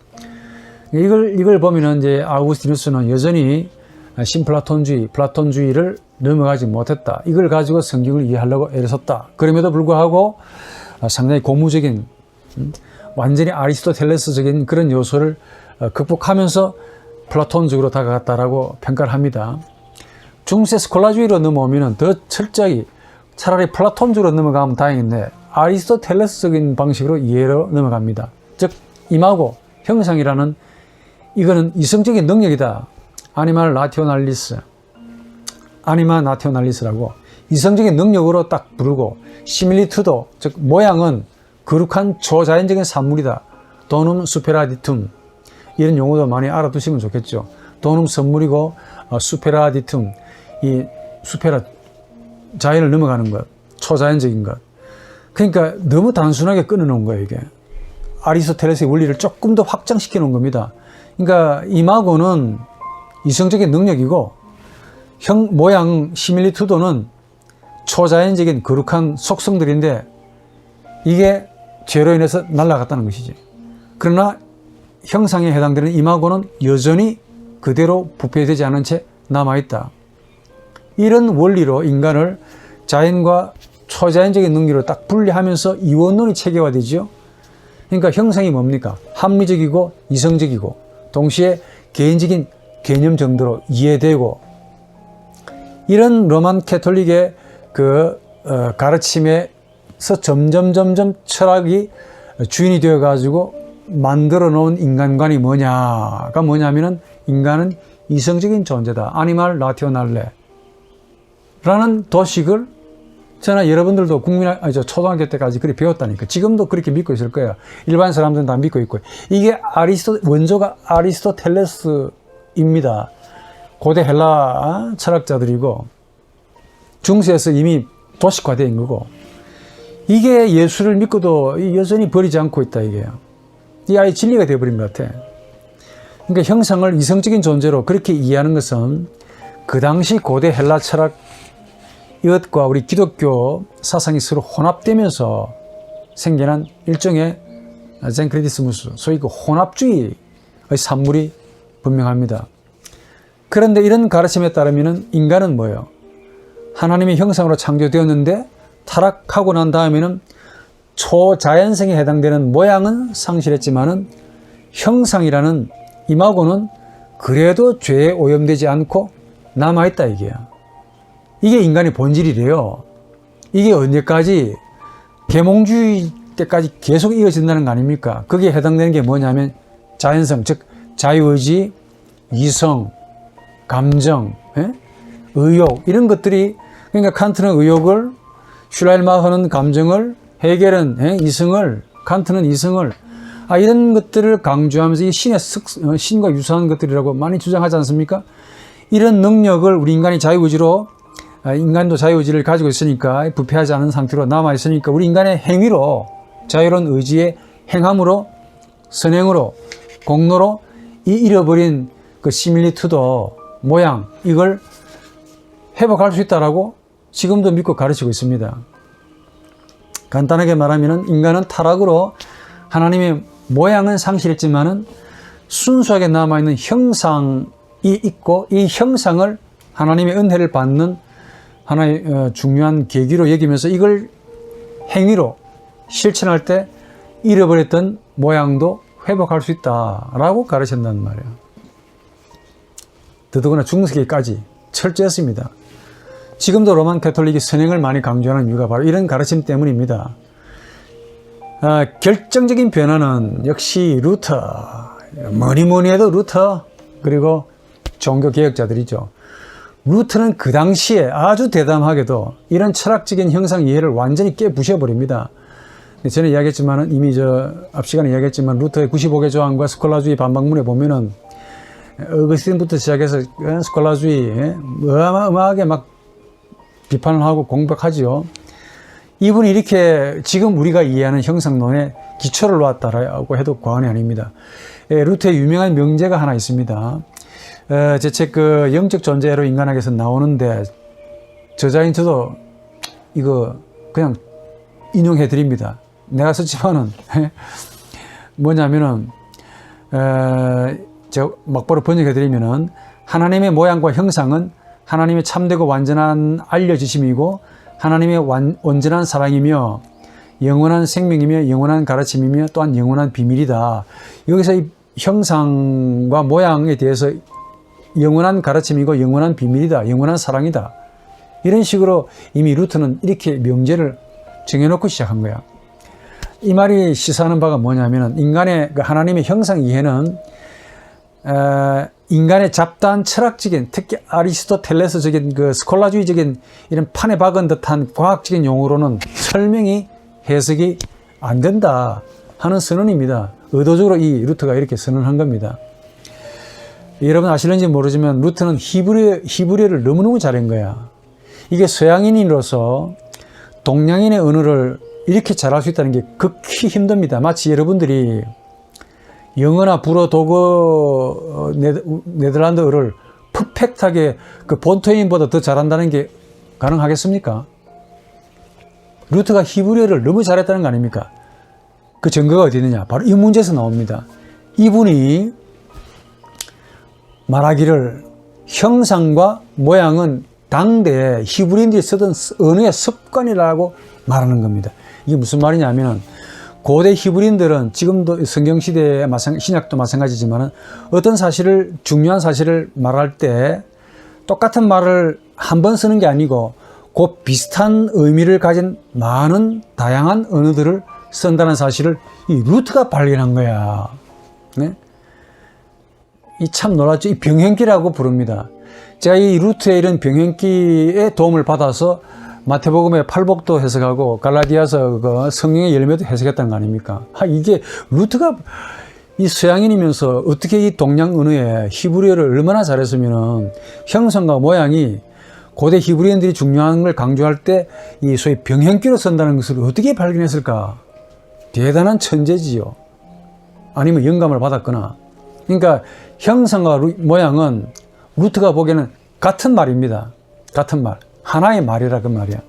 이걸 보면은 이제 아우구스티누스는 여전히 신플라톤주의, 플라톤주의를 넘어가지 못했다. 이걸 가지고 성경을 이해하려고 애를 썼다. 그럼에도 불구하고 상당히 고무적인, 완전히 아리스토텔레스적인 그런 요소를 극복하면서 플라톤적으로 다가갔다라고 평가를 합니다. 중세 스콜라주의로 넘어오면 더 철저히 차라리 플라톤적으로 넘어가면 다행인데 아리스토텔레스적인 방식으로 이해로 넘어갑니다. 즉 이마고, 형상이라는 이거는 이성적인 능력이다. 아니마 나티오날리스라고 이성적인 능력으로 딱 부르고, 시밀리투도, 즉 모양은 거룩한 초자연적인 산물이다. 도눔 수페라디툼, 이런 용어도 많이 알아두시면 좋겠죠. 도눔 선물이고 수페라디툼, 이 수페라 자연을 넘어가는 것, 초자연적인 것. 그러니까 너무 단순하게 끊어놓은 거예요. 이게 아리스토텔레스의 원리를 조금 더 확장시켜 놓은 겁니다. 그러니까 이마고는 이성적인 능력이고 모양 시밀리투도는 초자연적인 거룩한 속성들인데 이게 죄로 인해서 날아갔다는 것이지. 그러나 형상에 해당되는 이마고는 여전히 그대로 부패되지 않은 채 남아있다. 이런 원리로 인간을 자연과 초자연적인 능력으로 딱 분리하면서 이원론이 체계화되죠. 그러니까 형상이 뭡니까? 합리적이고 이성적이고 동시에 개인적인 개념 정도로 이해되고, 이런 로만 캐톨릭의 가르침에서 점점 철학이 주인이 되어가지고 만들어 놓은 인간관이 뭐냐면은 인간은 이성적인 존재다. 아니말 라티오날레 라는 도식을 저나 여러분들도 초등학교 때까지 그렇게 배웠다니까. 지금도 그렇게 믿고 있을 거예요. 일반 사람들은 다 믿고 있고. 이게 원조가 아리스토텔레스입니다. 고대 헬라 철학자들이고 중세에서 이미 도식화된 거고, 이게 예수를 믿고도 여전히 버리지 않고 있다 이게요. 이 아예 진리가 되어버린 것 같아. 그러니까 형상을 이성적인 존재로 그렇게 이해하는 것은 그 당시 고대 헬라 철학 이것과 우리 기독교 사상이 서로 혼합되면서 생겨난 일종의 젠크리티스무스, 소위 그 혼합주의의 산물이 분명합니다. 그런데 이런 가르침에 따르면 인간은 뭐예요? 하나님의 형상으로 창조되었는데 타락하고 난 다음에는 초자연성에 해당되는 모양은 상실했지만은 형상이라는 이마고는 그래도 죄에 오염되지 않고 남아있다 이게야. 이게 인간의 본질이래요. 이게 언제까지? 계몽주의 때까지 계속 이어진다는 거 아닙니까? 거기에 해당되는 게 뭐냐면 자연성, 즉 자유의지, 이성, 감정, 의욕, 이런 것들이, 그러니까 칸트는 의욕을, 슐라일마허는 감정을, 헤겔은 이성을, 칸트는 이성을, 이런 것들을 강조하면서 이 신과 유사한 것들이라고 많이 주장하지 않습니까? 이런 능력을 우리 인간이 자유의지로, 인간도 자유의지를 가지고 있으니까, 부패하지 않은 상태로 남아있으니까 우리 인간의 행위로, 자유로운 의지의 행함으로, 선행으로, 공로로 이 잃어버린 그 시밀리투도 모양 이걸 회복할 수 있다라고 지금도 믿고 가르치고 있습니다. 간단하게 말하면 인간은 타락으로 하나님의 모양은 상실했지만은 순수하게 남아있는 형상이 있고 이 형상을 하나님의 은혜를 받는 하나의 중요한 계기로 여기면서 이걸 행위로 실천할 때 잃어버렸던 모양도 회복할 수 있다라고 가르친단 말이에요. 더더구나 중세기까지 철저했습니다. 지금도 로만 가톨릭이 선행을 많이 강조하는 이유가 바로 이런 가르침 때문입니다. 결정적인 변화는 역시 루터, 뭐니 해도 루터, 그리고 종교개혁자들이죠. 루터는 그 당시에 아주 대담하게도 이런 철학적인 형상 이해를 완전히 깨부셔버립니다. 저는 이야기했지만 이미 앞 시간에 이야기했지만 루터의 95개 조항과 스콜라주의 반박문에 보면은 어거스틴부터 시작해서 스콜라주의 어마어마하게 막 비판을 하고 공박하지요. 이분이 이렇게 지금 우리가 이해하는 형상론의 기초를 놓았다라고 해도 과언이 아닙니다. 루터의 유명한 명제가 하나 있습니다. 제 책 그 영적 존재로 인간학에서 나오는데 저자인 저도 이거 그냥 인용해 드립니다. 내가 썼지만은 뭐냐면은 제가 막바로 번역해 드리면은 하나님의 모양과 형상은 하나님의 참되고 완전한 알려주심이고 하나님의 온전한 사랑이며 영원한 생명이며 영원한 가르침이며 또한 영원한 비밀이다. 여기서 이 형상과 모양에 대해서 영원한 가르침이고 영원한 비밀이다. 영원한 사랑이다. 이런 식으로 이미 루터는 이렇게 명제를 정해놓고 시작한 거야. 이 말이 시사하는 바가 뭐냐면 인간의 하나님의 형상 이해는 인간의 잡다한 철학적인, 특히 아리스토텔레스적인 그 스콜라주의적인 이런 판에 박은 듯한 과학적인 용어로는 설명이 해석이 안 된다 하는 선언입니다. 의도적으로 이 루터가 이렇게 선언한 겁니다. 여러분 아실는지 모르지만 루터는 히브리어를 너무너무 잘한 거야. 이게 서양인으로서 동양인의 언어를 이렇게 잘할 수 있다는 게 극히 힘듭니다. 마치 여러분들이 영어나 불어, 독어, 네덜란드어를 퍼펙트하게 그 본토인보다 더 잘한다는 게 가능하겠습니까? 루터가 히브리어를 너무 잘했다는 거 아닙니까? 그 증거가 어디 있느냐? 바로 이 문제에서 나옵니다. 이분이 말하기를 형상과 모양은 당대 히브리인들이 쓰던 언어의 습관이라고 말하는 겁니다. 이게 무슨 말이냐면 고대 히브리인들은 지금도 성경시대의 신약도 마찬가지지만 어떤 사실을 중요한 사실을 말할 때 똑같은 말을 한 번 쓰는 게 아니고 그 비슷한 의미를 가진 많은 다양한 언어들을 쓴다는 사실을 이 루터가 발견한 거야. 네? 이 참 놀랍죠. 이 병행기라고 부릅니다. 제가 이 루터의 이런 병행기의 도움을 받아서 마태복음의 팔복도 해석하고 갈라디아서 그 성령의 열매도 해석했다는 거 아닙니까? 이게 루터가 이 서양인이면서 어떻게 이 동양 언어에 히브리어를 얼마나 잘했으면은 형상과 모양이 고대 히브리인들이 중요한 걸 강조할 때 이 소위 병행기로 쓴다는 것을 어떻게 발견했을까? 대단한 천재지요. 아니면 영감을 받았거나. 그러니까 형상과 모양은 루터가 보기에는 같은 말입니다. 같은 말. 하나의 말이라 그 말이야.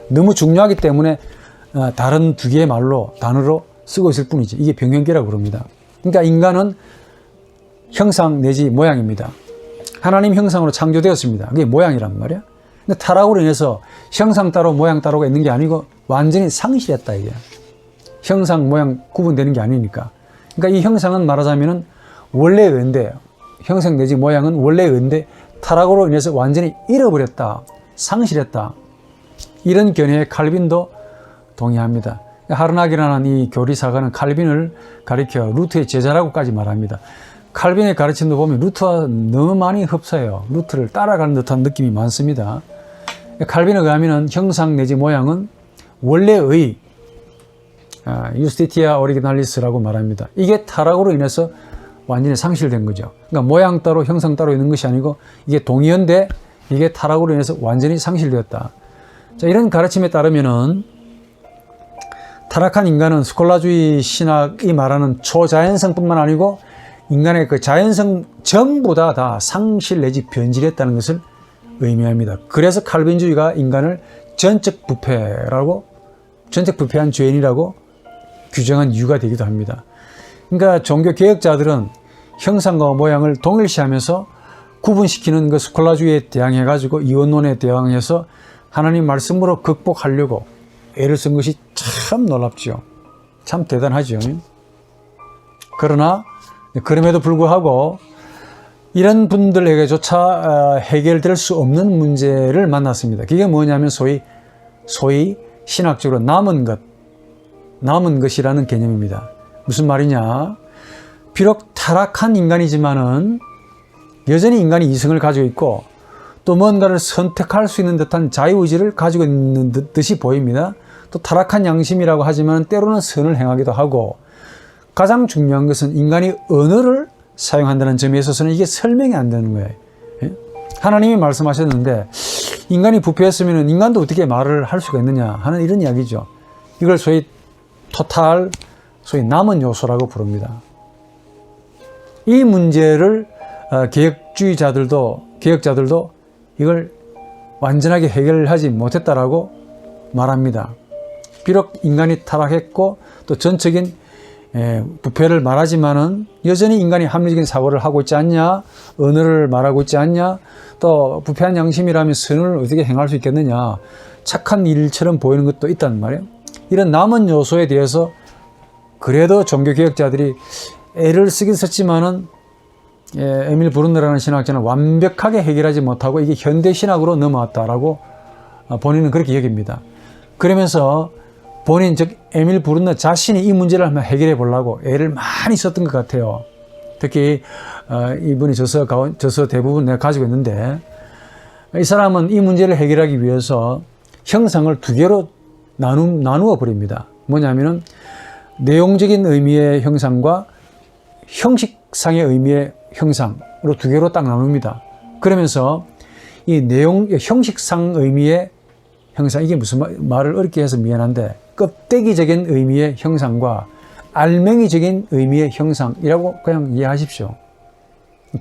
너무 중요하기 때문에 다른 두 개의 말로, 단어로 쓰고 있을 뿐이지. 이게 병행기라고 부릅니다. 그러니까 인간은 형상 내지 모양입니다. 하나님 형상으로 창조되었습니다. 그게 모양이란 말이야. 근데 타락으로 인해서 형상 따로 모양 따로가 있는 게 아니고 완전히 상실했다 이게. 형상, 모양 구분되는 게 아니니까. 그러니까 이 형상은 말하자면은 원래의 은데요. 형상 내지 모양은 원래의 은데 타락으로 인해서 완전히 잃어버렸다. 상실했다. 이런 견해에 칼빈도 동의합니다. 하르낙이라는 이 교리사가는 칼빈을 가리켜 루터의 제자라고까지 말합니다. 칼빈의 가르침도 보면 루터와 너무 많이 흡사해요. 루터를 따라가는 듯한 느낌이 많습니다. 칼빈에 의하면 형상 내지 모양은 원래의 유스티티아 오리지널리스라고 말합니다. 이게 타락으로 인해서 완전히 상실된 거죠. 그러니까 모양 따로 형상 따로 있는 것이 아니고 이게 동의어인데 이게 타락으로 인해서 완전히 상실되었다. 자, 이런 가르침에 따르면은 타락한 인간은 스콜라주의 신학이 말하는 초자연성뿐만 아니고 인간의 그 자연성 전부 다 상실 내지 변질했다는 것을 의미합니다. 그래서 칼빈주의가 인간을 전적 부패한 죄인이라고 규정한 이유가 되기도 합니다. 그러니까 종교 개혁자들은 형상과 모양을 동일시하면서 구분시키는 그 스콜라주의에 대항해 가지고 이원론에 대항해서 하나님 말씀으로 극복하려고 애를 쓴 것이 참 놀랍죠. 참 대단하죠. 그러나 그럼에도 불구하고 이런 분들에게조차 해결될 수 없는 문제를 만났습니다. 그게 뭐냐면 소위 신학적으로 남은 것이라는 개념입니다. 무슨 말이냐? 비록 타락한 인간이지만은 여전히 인간이 이성을 가지고 있고 또 뭔가를 선택할 수 있는 듯한 자유의지를 가지고 있는 듯이 보입니다. 또 타락한 양심이라고 하지만 때로는 선을 행하기도 하고, 가장 중요한 것은 인간이 언어를 사용한다는 점에 있어서는 이게 설명이 안 되는 거예요. 하나님이 말씀하셨는데 인간이 부패했으면 인간도 어떻게 말을 할 수가 있느냐 하는 이런 이야기죠. 이걸 소위 남은 요소라고 부릅니다. 이 문제를 개혁자들도 이걸 완전하게 해결하지 못했다라고 말합니다. 비록 인간이 타락했고 또 전적인 부패를 말하지만은 여전히 인간이 합리적인 사고를 하고 있지 않냐, 언어를 말하고 있지 않냐, 또 부패한 양심이라면 선을 어떻게 행할 수 있겠느냐, 착한 일처럼 보이는 것도 있단 말이에요. 이런 남은 요소에 대해서 그래도 종교개혁자들이 애를 쓰긴 썼지만은 에밀 브룬너라는 신학자는 완벽하게 해결하지 못하고 이게 현대신학으로 넘어왔다라고 본인은 그렇게 여깁니다. 그러면서 본인, 즉 에밀 브룬너 자신이 이 문제를 한번 해결해 보려고 애를 많이 썼던 것 같아요. 특히 이분이 저서 대부분 내가 가지고 있는데, 이 사람은 이 문제를 해결하기 위해서 형상을 두 개로 나누어 버립니다. 뭐냐면은 내용적인 의미의 형상과 형식상의 의미의 형상으로 두 개로 딱 나눕니다. 그러면서 이 형식상 의미의 형상, 이게 무슨 말을 어렵게 해서 미안한데, 껍데기적인 의미의 형상과 알맹이적인 의미의 형상이라고 그냥 이해하십시오.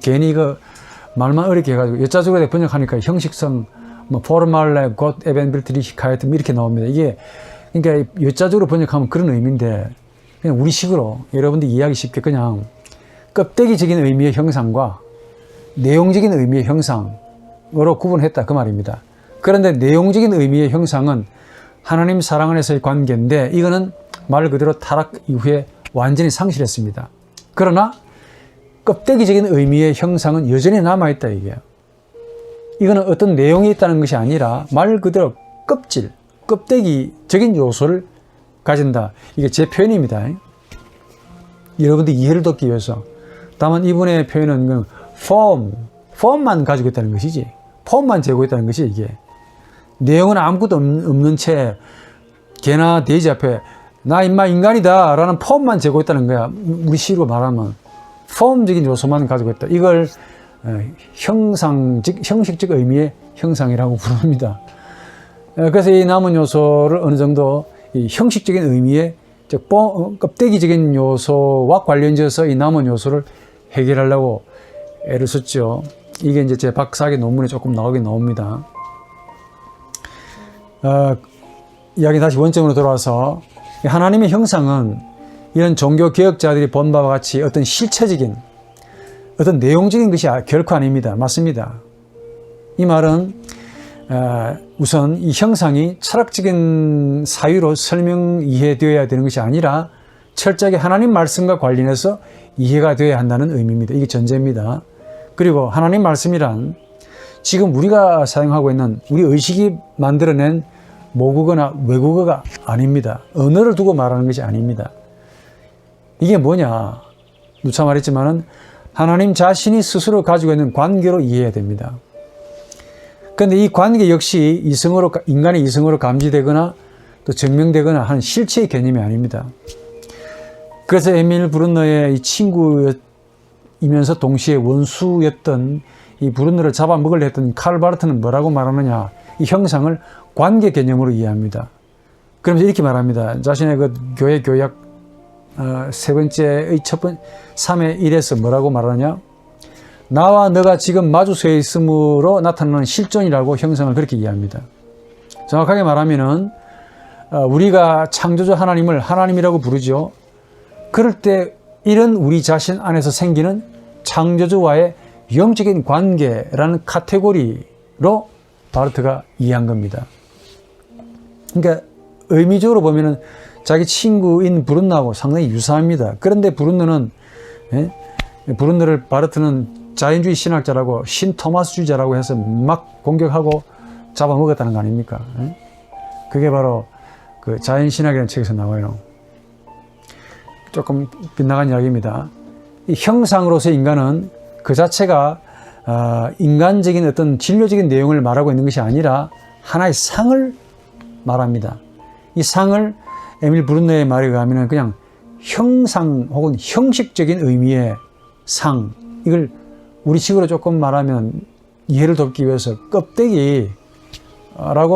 괜히 이거 말만 어렵게 해가지고 여자적으로 번역하니까 형식성, 포르말레, 곧 에벤빌트리히카이트 이렇게 나옵니다. 이게 그러니까 여자적으로 번역하면 그런 의미인데, 그냥 우리식으로 여러분들이 이해하기 쉽게 그냥 껍데기적인 의미의 형상과 내용적인 의미의 형상으로 구분했다 그 말입니다. 그런데 내용적인 의미의 형상은 하나님 사랑 안에서의 관계인데, 이거는 말 그대로 타락 이후에 완전히 상실했습니다. 그러나 껍데기적인 의미의 형상은 여전히 남아있다 이게요. 이거는 어떤 내용이 있다는 것이 아니라 말 그대로 껍데기적인 요소를 가진다. 이게 제 표현입니다. 여러분들 이해를 돕기 위해서. 다만 이분의 표현은 폼만 가지고 있다는 것이지, 폼만 재고 있다는 것이 이게. 내용은 아무것도 없는 채 개나 돼지 앞에 나 인마 인간이다 라는 폼만 재고 있다는 거야. 우리식으로 말하면 폼적인 요소만 가지고 있다. 이걸 형식적 의미의 형상이라고 부릅니다. 그래서 이 남은 요소를 어느 정도 이 형식적인 의미의, 즉 껍데기적인 요소와 관련지어서 이 남은 요소를 해결하려고 애를 썼죠. 이게 이제 제 박사학위 논문에 조금 나오긴 나옵니다. 이야기 다시 원점으로 돌아와서, 하나님의 형상은 이런 종교 개혁자들이 본 바와 같이 어떤 실체적인, 어떤 내용적인 것이 결코 아닙니다. 맞습니다. 이 말은 우선 이 형상이 철학적인 사유로 이해되어야 되는 것이 아니라 철저하게 하나님 말씀과 관련해서 이해가 되어야 한다는 의미입니다. 이게 전제입니다. 그리고 하나님 말씀이란 지금 우리가 사용하고 있는 우리 의식이 만들어낸 모국어나 외국어가 아닙니다. 언어를 두고 말하는 것이 아닙니다. 이게 뭐냐? 누차 말했지만은 하나님 자신이 스스로 가지고 있는 관계로 이해해야 됩니다. 그런데 이 관계 역시 인간의 이성으로 감지되거나 또 증명되거나 하는 실체의 개념이 아닙니다. 그래서 에밀 브룬너의 이 친구이면서 동시에 원수였던 이 브룬너를 잡아먹으려 했던 칼 바르트는 뭐라고 말하느냐? 이 형상을 관계 개념으로 이해합니다. 그러면서 이렇게 말합니다. 자신의 그 교회 교약 세 번째의 3의 1에서 뭐라고 말하냐? 나와 너가 지금 마주서 있으므로 나타나는 실존이라고 형상을 그렇게 이해합니다. 정확하게 말하면은 우리가 창조주 하나님을 하나님이라고 부르죠. 그럴 때 이런 우리 자신 안에서 생기는 창조주와의 영적인 관계라는 카테고리로 바르트가 이해한 겁니다. 그러니까 의미적으로 보면은 자기 친구인 브룬너하고 상당히 유사합니다. 그런데 브룬너를 바르트는 자연주의 신학자라고 신토마스주의자라고 해서 막 공격하고 잡아먹었다는 거 아닙니까? 그게 바로 그 자연신학이라는 책에서 나와요. 조금 빗나간 이야기입니다. 이 형상으로서 인간은 그 자체가 인간적인 어떤 진료적인 내용을 말하고 있는 것이 아니라 하나의 상을 말합니다. 이 상을 에밀 브룬너의 말에 의하면 그냥 형상 혹은 형식적인 의미의 상, 이걸 우리식으로 조금 말하면 이해를 돕기 위해서 껍데기라고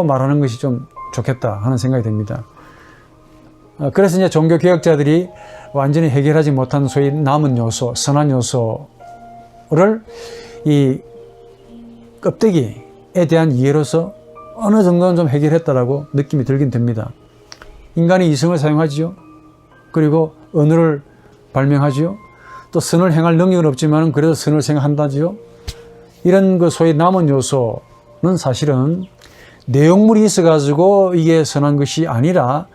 말하는 것이 좀 좋겠다 하는 생각이 듭니다. 그래서 이제 종교개혁자들이 완전히 해결하지 못한 소위 남은 요소, 선한 요소를 이 껍데기에 대한 이해로서 어느 정도는 좀 해결했다라고 느낌이 들긴 듭니다. 인간이 이성을 사용하지요. 그리고 언어를 발명하지요. 또 선을 행할 능력은 없지만 그래도 선을 생각한다지요. 이런 그 소위 남은 요소는 사실은 내용물이 있어가지고 이게 선한 것이 아니라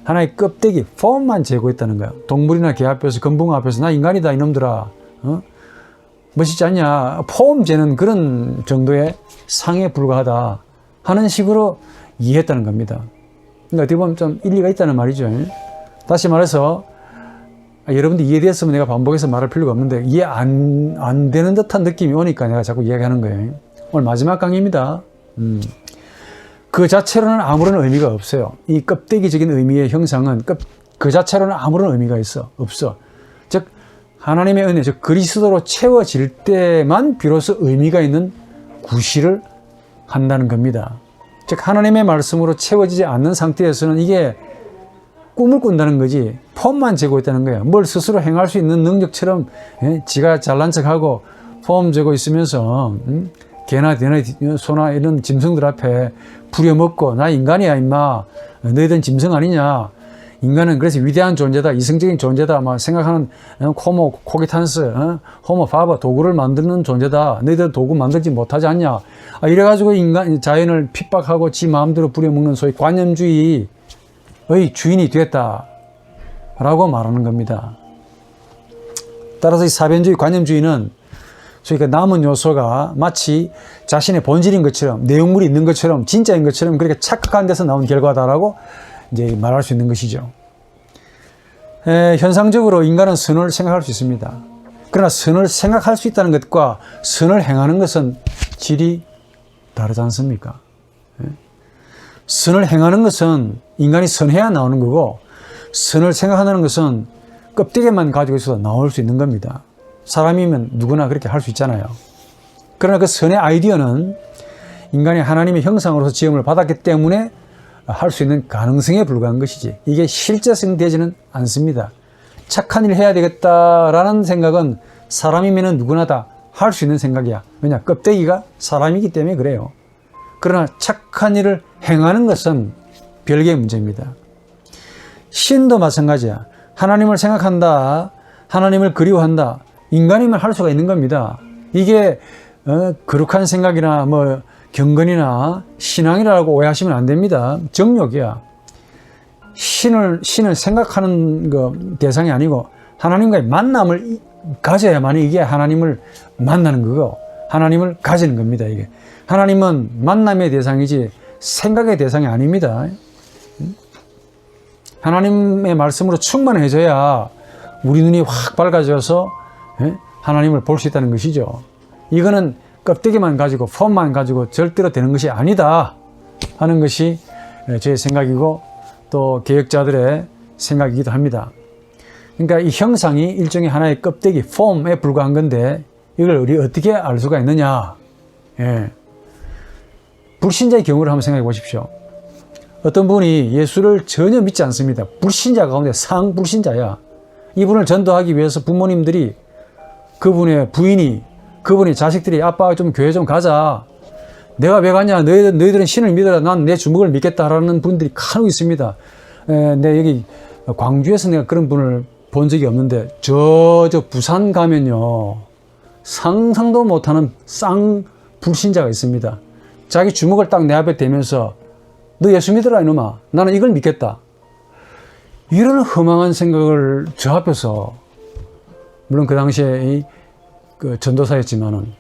하나의 껍데기, 폼만 제거했다는 거야. 동물이나 개 앞에서, 금붕어 앞에서 나 인간이다 이놈들아. 멋있지 않냐. 폼 재는 그런 정도의 상에 불과하다 하는 식으로 이해했다는 겁니다. 그러니까 어떻게 보면 좀 일리가 있다는 말이죠. 다시 말해서 여러분들 이해됐으면 내가 반복해서 말할 필요가 없는데 이해 안 되는 듯한 느낌이 오니까 내가 자꾸 이야기하는 거예요. 오늘 마지막 강의입니다. 그 자체로는 아무런 의미가 없어요. 이 껍데기적인 의미의 형상은 그 자체로는 아무런 의미가 없어. 즉 하나님의 은혜, 즉 그리스도로 채워질 때만 비로소 의미가 있는 구실을 한다는 겁니다. 즉 하나님의 말씀으로 채워지지 않는 상태에서는 이게 꿈을 꾼다는 거지 폼만 재고 있다는 거예요. 뭘 스스로 행할 수 있는 능력처럼 지가 잘난 척하고 폼 재고 있으면서 개나 대나 소나 이런 짐승들 앞에 부려먹고 나 인간이야 임마 너희들은 짐승 아니냐. 인간은 그래서 위대한 존재다, 이성적인 존재다 막 생각하는 호모 코기탄스, 호모 파버 도구를 만드는 존재다. 너희들 도구 만들지 못하지 않냐. 이래가지고 인간 자연을 핍박하고 지 마음대로 부려먹는 소위 관념주의의 주인이 되었다라고 말하는 겁니다. 따라서 이 사변주의 관념주의는 소위 그 남은 요소가 마치 자신의 본질인 것처럼 내용물이 있는 것처럼 진짜인 것처럼 그렇게 착각한 데서 나온 결과다라고 이제 말할 수 있는 것이죠. 현상적으로 인간은 선을 생각할 수 있습니다. 그러나 선을 생각할 수 있다는 것과 선을 행하는 것은 질이 다르지 않습니까? 선을 행하는 것은 인간이 선해야 나오는 거고 선을 생각하는 것은 껍데기만 가지고 있어도 나올 수 있는 겁니다. 사람이면 누구나 그렇게 할 수 있잖아요. 그러나 그 선의 아이디어는 인간이 하나님의 형상으로서 지음을 받았기 때문에 할 수 있는 가능성에 불과한 것이지 이게 실제성 되지는 않습니다. 착한 일을 해야 되겠다라는 생각은 사람이면 누구나 다 할 수 있는 생각이야. 왜냐? 껍데기가 사람이기 때문에 그래요. 그러나 착한 일을 행하는 것은 별개의 문제입니다. 신도 마찬가지야. 하나님을 생각한다. 하나님을 그리워한다. 인간이면 할 수가 있는 겁니다. 이게 거룩한 생각이나 뭐 경건이나 신앙이라고 오해하시면 안 됩니다. 정욕이야. 신을 생각하는 그 대상이 아니고 하나님과의 만남을 가져야만 이게 하나님을 만나는 거고 하나님을 가지는 겁니다. 이게 하나님은 만남의 대상이지 생각의 대상이 아닙니다. 하나님의 말씀으로 충만해져야 우리 눈이 확 밝아져서 하나님을 볼 수 있다는 것이죠. 이거는 껍데기만 가지고 폼만 가지고 절대로 되는 것이 아니다 하는 것이 제 생각이고 또 개혁자들의 생각이기도 합니다. 그러니까 이 형상이 일종의 하나의 껍데기, 폼에 불과한 건데 이걸 우리 어떻게 알 수가 있느냐. 불신자의 경우를 한번 생각해 보십시오. 어떤 분이 예수를 전혀 믿지 않습니다. 불신자 가운데 상불신자야. 이분을 전도하기 위해서 부모님들이 그분의 부인이 그분의 자식들이 아빠 좀 교회 좀 가자. 내가 왜 가냐? 너희들은 신을 믿어라. 난 내 주먹을 믿겠다라는 분들이 간혹 있습니다. 내 여기 광주에서 내가 그런 분을 본 적이 없는데 저 부산 가면요. 상상도 못하는 쌍 불신자가 있습니다. 자기 주먹을 딱 내 앞에 대면서 너 예수 믿어라 이놈아. 나는 이걸 믿겠다. 이런 허망한 생각을 저 앞에서 물론 그 당시에 그 전도사였지만은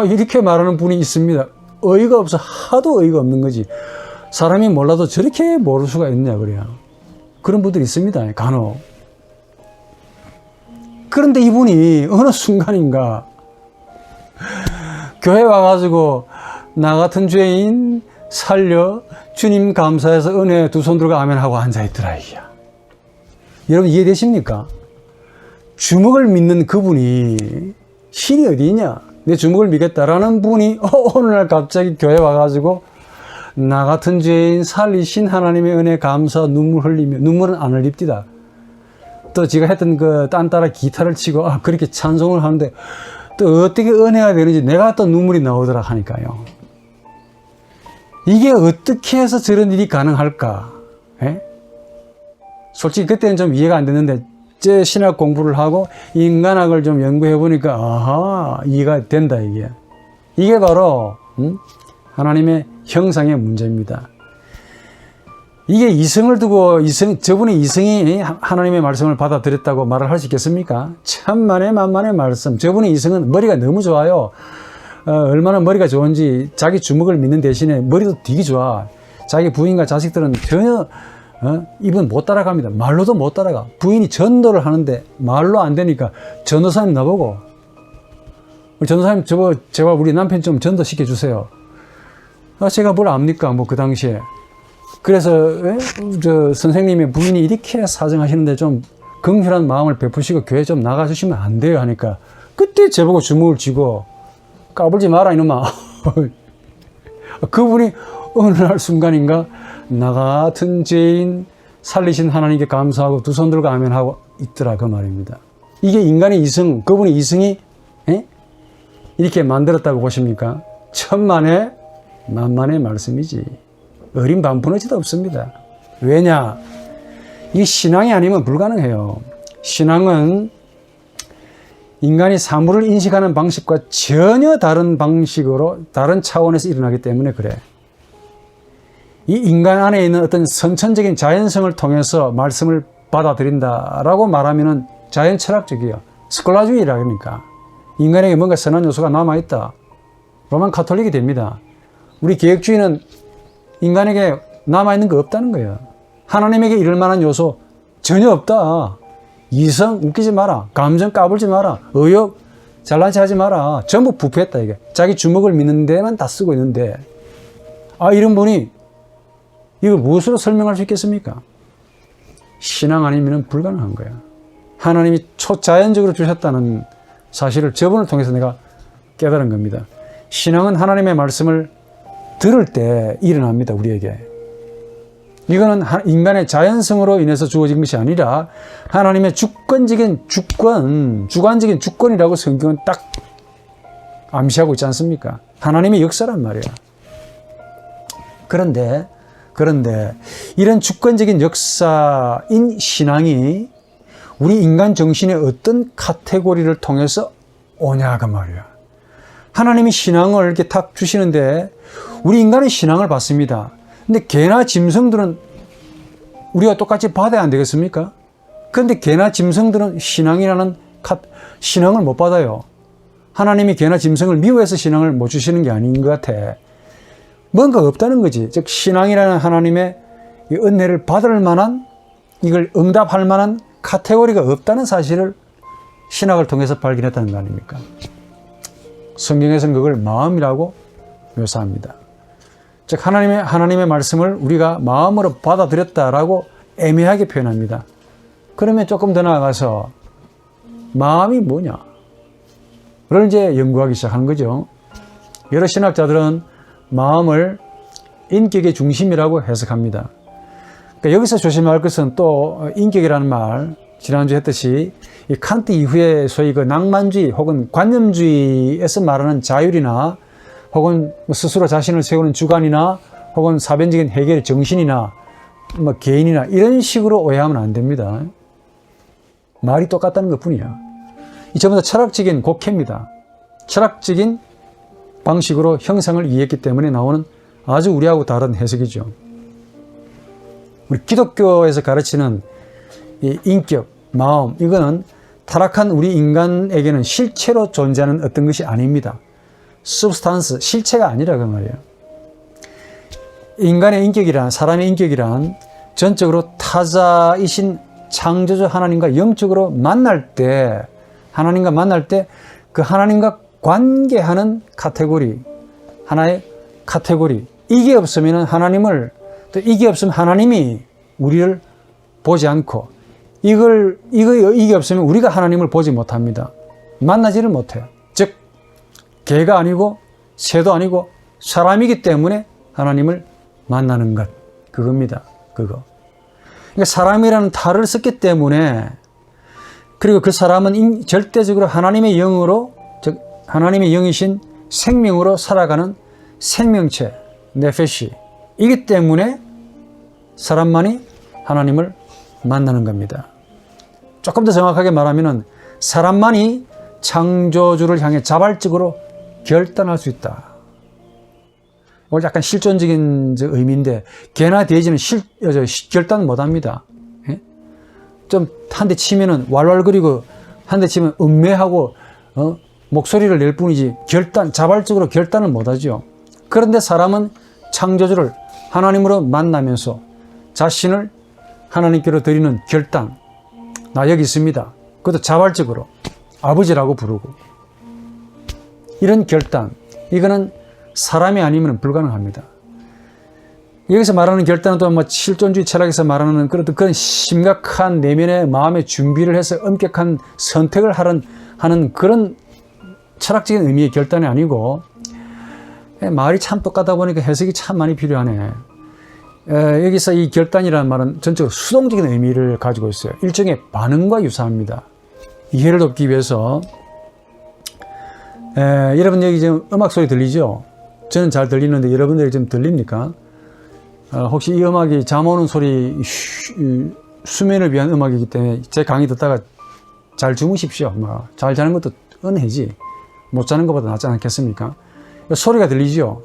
이렇게 말하는 분이 있습니다. 어이가 없어. 하도 어이가 없는 거지. 사람이 몰라도 저렇게 모를 수가 있냐 그래요. 그런 분들이 있습니다. 간혹. 그런데 이분이 어느 순간인가 교회 와가지고 나 같은 죄인 살려 주님 감사해서 은혜 두 손 들고 아멘하고 앉아있더라. 이야. 여러분 이해되십니까? 주먹을 믿는 그분이 신이 어디 있냐? 내 주먹을 믿겠다라는 분이 오늘날 갑자기 교회 와가지고 나 같은 죄인 살리신 하나님의 은혜 감사 눈물 흘리며 눈물은 안 흘립디다. 또 제가 했던 그 딴 따라 기타를 치고 그렇게 찬송을 하는데 또 어떻게 은혜가 되는지 내가 또 눈물이 나오더라 하니까요. 이게 어떻게 해서 저런 일이 가능할까? 에? 솔직히 그때는 좀 이해가 안 됐는데 제 신학 공부를 하고 인간학을 좀 연구해 보니까 이해가 된다 이게. 이게 바로 하나님의 형상의 문제입니다. 이게 이성을 두고 저분의 이성이 하나님의 말씀을 받아들였다고 말을 할 수 있겠습니까? 천만의 만만의 말씀. 저분의 이성은 머리가 너무 좋아요. 얼마나 머리가 좋은지 자기 주먹을 믿는 대신에 머리도 되게 좋아. 자기 부인과 자식들은 전혀 이분 못 따라갑니다. 말로도 못 따라가. 부인이 전도를 하는데 말로 안 되니까 전도사님 나보고 전도사님 제발 우리 남편 좀 전도시켜 주세요. 제가 뭘 압니까? 뭐 그 당시에. 그래서 선생님의 부인이 이렇게 사정하시는데 좀 긍휼한 마음을 베푸시고 교회 좀 나가주시면 안 돼요 하니까 그때 저보고 주먹을 쥐고 까불지 마라 이놈아. 그분이 어느 날 순간인가 나 같은 죄인 살리신 하나님께 감사하고 두 손 들고 아멘하고 있더라 그 말입니다. 이게 인간의 이성, 그분의 이성이 이렇게 만들었다고 보십니까? 천만의 만만의 말씀이지. 어린 반푼어치도 없습니다. 왜냐? 이 신앙이 아니면 불가능해요. 신앙은 인간이 사물을 인식하는 방식과 전혀 다른 방식으로 다른 차원에서 일어나기 때문에 그래. 이 인간 안에 있는 어떤 선천적인 자연성을 통해서 말씀을 받아들인다라고 말하면은 자연 철학적이에요. 스콜라주의라 그러니까. 인간에게 뭔가 선한 요소가 남아있다. 로만 카톨릭이 됩니다. 우리 개혁주의는 인간에게 남아있는 거 없다는 거예요. 하나님에게 이를 만한 요소 전혀 없다. 이성 웃기지 마라. 감정 까불지 마라. 의욕 잘난 체 하지 마라. 전부 부패했다 이게. 자기 주먹을 믿는 데만 다 쓰고 있는데 이런 분이 이걸 무엇으로 설명할 수 있겠습니까? 신앙 아니면 불가능한 거야. 하나님이 초자연적으로 주셨다는 사실을 저분을 통해서 내가 깨달은 겁니다. 신앙은 하나님의 말씀을 들을 때 일어납니다. 우리에게. 이거는 인간의 자연성으로 인해서 주어진 것이 아니라 하나님의 주관적인 주권이라고 성경은 딱 암시하고 있지 않습니까? 하나님의 역사란 말이야. 그런데 이런 주권적인 역사인 신앙이 우리 인간 정신의 어떤 카테고리를 통해서 오냐가 말이야. 하나님이 신앙을 이렇게 탁 주시는데 우리 인간은 신앙을 받습니다. 근데 개나 짐승들은 우리가 똑같이 받아야 안 되겠습니까? 그런데 개나 짐승들은 신앙을 못 받아요. 하나님이 개나 짐승을 미워해서 신앙을 못 주시는 게 아닌 것 같아. 뭔가 없다는 거지. 즉 신앙이라는 하나님의 이 은혜를 받을 만한, 이걸 응답할 만한 카테고리가 없다는 사실을 신학을 통해서 발견했다는 거 아닙니까? 성경에서는 그걸 마음이라고 묘사합니다. 즉 하나님의 말씀을 우리가 마음으로 받아들였다라고 애매하게 표현합니다. 그러면 조금 더 나아가서 마음이 뭐냐? 를 이제 연구하기 시작하는 거죠. 여러 신학자들은 마음을 인격의 중심이라고 해석합니다. 그러니까 여기서 조심할 것은 또 인격이라는 말, 지난주에 했듯이 이 칸트 이후에 소위 그 낭만주의 혹은 관념주의에서 말하는 자율이나 혹은 뭐 스스로 자신을 세우는 주관이나 혹은 사변적인 해결의 정신이나 뭐 개인이나 이런 식으로 오해하면 안 됩니다. 말이 똑같다는 것 뿐이야. 이 전부 다 철학적인 곡해입니다. 철학적인 방식으로 형상을 이해했기 때문에 나오는 아주 우리하고 다른 해석이죠. 우리 기독교에서 가르치는 이 인격, 마음, 이거는 타락한 우리 인간에게는 실체로 존재하는 어떤 것이 아닙니다. substance, 실체가 아니라 그 말이에요. 인간의 인격이란, 사람의 인격이란 전적으로 타자이신 창조주 하나님과 영적으로 만날 때, 하나님과 만날 때 그 하나님과 관계하는 카테고리, 하나의 카테고리. 이게 없으면 하나님을, 또 이게 없으면 하나님이 우리를 보지 않고, 이게 없으면 우리가 하나님을 보지 못합니다. 만나지를 못해요. 즉, 개가 아니고, 새도 아니고, 사람이기 때문에 하나님을 만나는 것. 그겁니다. 그거. 그러니까 사람이라는 탈을 썼기 때문에, 그리고 그 사람은 절대적으로 하나님의 영으로, 즉 하나님의 영이신 생명으로 살아가는 생명체, 네페시이기 때문에 사람만이 하나님을 만나는 겁니다. 조금 더 정확하게 말하면 사람만이 창조주를 향해 자발적으로 결단할 수 있다. 이걸 약간 실존적인 의미인데, 개나 돼지는 결단 못합니다. 좀 한 대 치면은 왈왈거리고 한 대 치면 음매하고 목소리를 낼 뿐이지 자발적으로 결단을 못하죠. 그런데 사람은 창조주를 하나님으로 만나면서 자신을 하나님께로 드리는 결단, 나 여기 있습니다. 그것도 자발적으로 아버지라고 부르고, 이런 결단, 이거는 사람이 아니면 불가능합니다. 여기서 말하는 결단은 또 뭐 실존주의 철학에서 말하는 그런 심각한 내면의 마음의 준비를 해서 엄격한 선택을 하는 그런 철학적인 의미의 결단이 아니고, 말이 참 똑같다 보니까 해석이 참 많이 필요하네. 여기서 이 결단이라는 말은 전적으로 수동적인 의미를 가지고 있어요. 일종의 반응과 유사합니다. 이해를 돕기 위해서, 여러분 여기 지금 음악 소리 들리죠? 저는 잘 들리는데 여러분들이 좀 들립니까? 혹시 이 음악이 잠 오는 소리, 수면을 위한 음악이기 때문에 제 강의 듣다가 잘 주무십시오. 잘 자는 것도 은혜지. 못 자는 것보다 낫지 않겠습니까? 소리가 들리죠?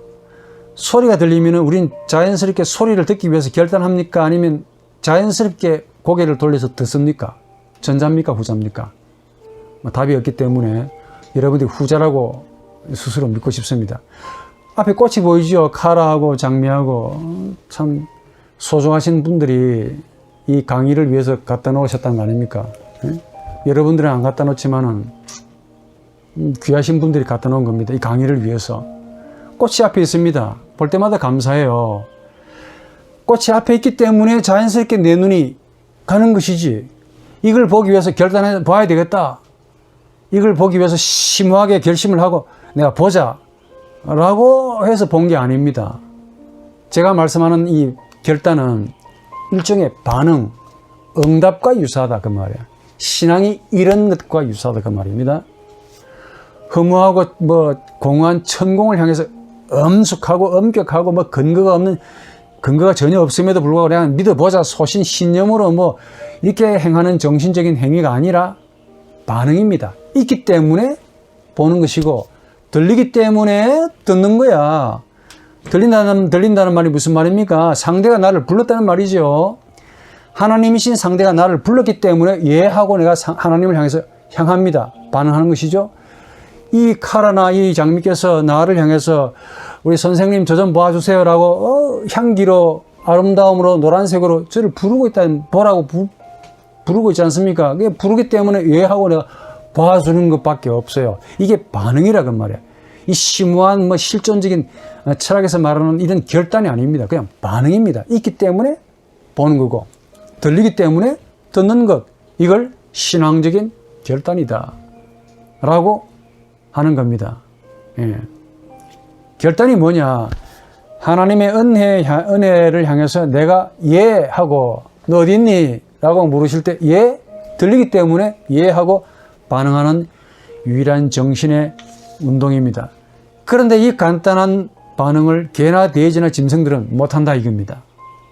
소리가 들리면 우린 자연스럽게 소리를 듣기 위해서 결단합니까? 아니면 자연스럽게 고개를 돌려서 듣습니까? 전자입니까? 후자입니까? 답이 없기 때문에 여러분들이 후자라고 스스로 믿고 싶습니다. 앞에 꽃이 보이죠? 카라하고 장미하고 참 소중하신 분들이 이 강의를 위해서 갖다 놓으셨다는 거 아닙니까? 여러분들은 안 갖다 놓지만은 귀하신 분들이 갖다 놓은 겁니다. 이 강의를 위해서. 꽃이 앞에 있습니다. 볼 때마다 감사해요. 꽃이 앞에 있기 때문에 자연스럽게 내 눈이 가는 것이지. 이걸 보기 위해서 결단해 봐야 되겠다. 이걸 보기 위해서 심오하게 결심을 하고 내가 보자 라고 해서 본 게 아닙니다. 제가 말씀하는 이 결단은 일종의 반응, 응답과 유사하다 그 말이에요. 신앙이 이런 것과 유사하다 그 말입니다. 허무하고 공허한 천공을 향해서 엄숙하고 엄격하고 근거가 전혀 없음에도 불구하고 그냥 믿어보자 소신 신념으로 이렇게 행하는 정신적인 행위가 아니라 반응입니다. 있기 때문에 보는 것이고 들리기 때문에 듣는 거야. 들린다는 말이 무슨 말입니까? 상대가 나를 불렀다는 말이죠. 하나님이신 상대가 나를 불렀기 때문에 예 하고 내가 하나님을 향해서 향합니다. 반응하는 것이죠. 이 카라나 이 장미께서 나를 향해서 우리 선생님 저 좀 봐주세요 라고 향기로 아름다움으로 노란색으로 저를 부르고 보라고 부르고 있지 않습니까? 그게 부르기 때문에 예 하고 내가 봐주는 것밖에 없어요. 이게 반응이라고 말이야. 이 심오한 실존적인 철학에서 말하는 이런 결단이 아닙니다. 그냥 반응입니다. 있기 때문에 보는 거고 들리기 때문에 듣는 것, 이걸 신앙적인 결단이다 라고 하는 겁니다. 예. 결단이 뭐냐? 하나님의 은혜를 향해서 내가 예 하고 너 어디 있니? 라고 물으실 때 예? 들리기 때문에 이해하고 반응하는 유일한 정신의 운동입니다. 그런데 이 간단한 반응을 개나 돼지나 짐승들은 못한다 이겁니다.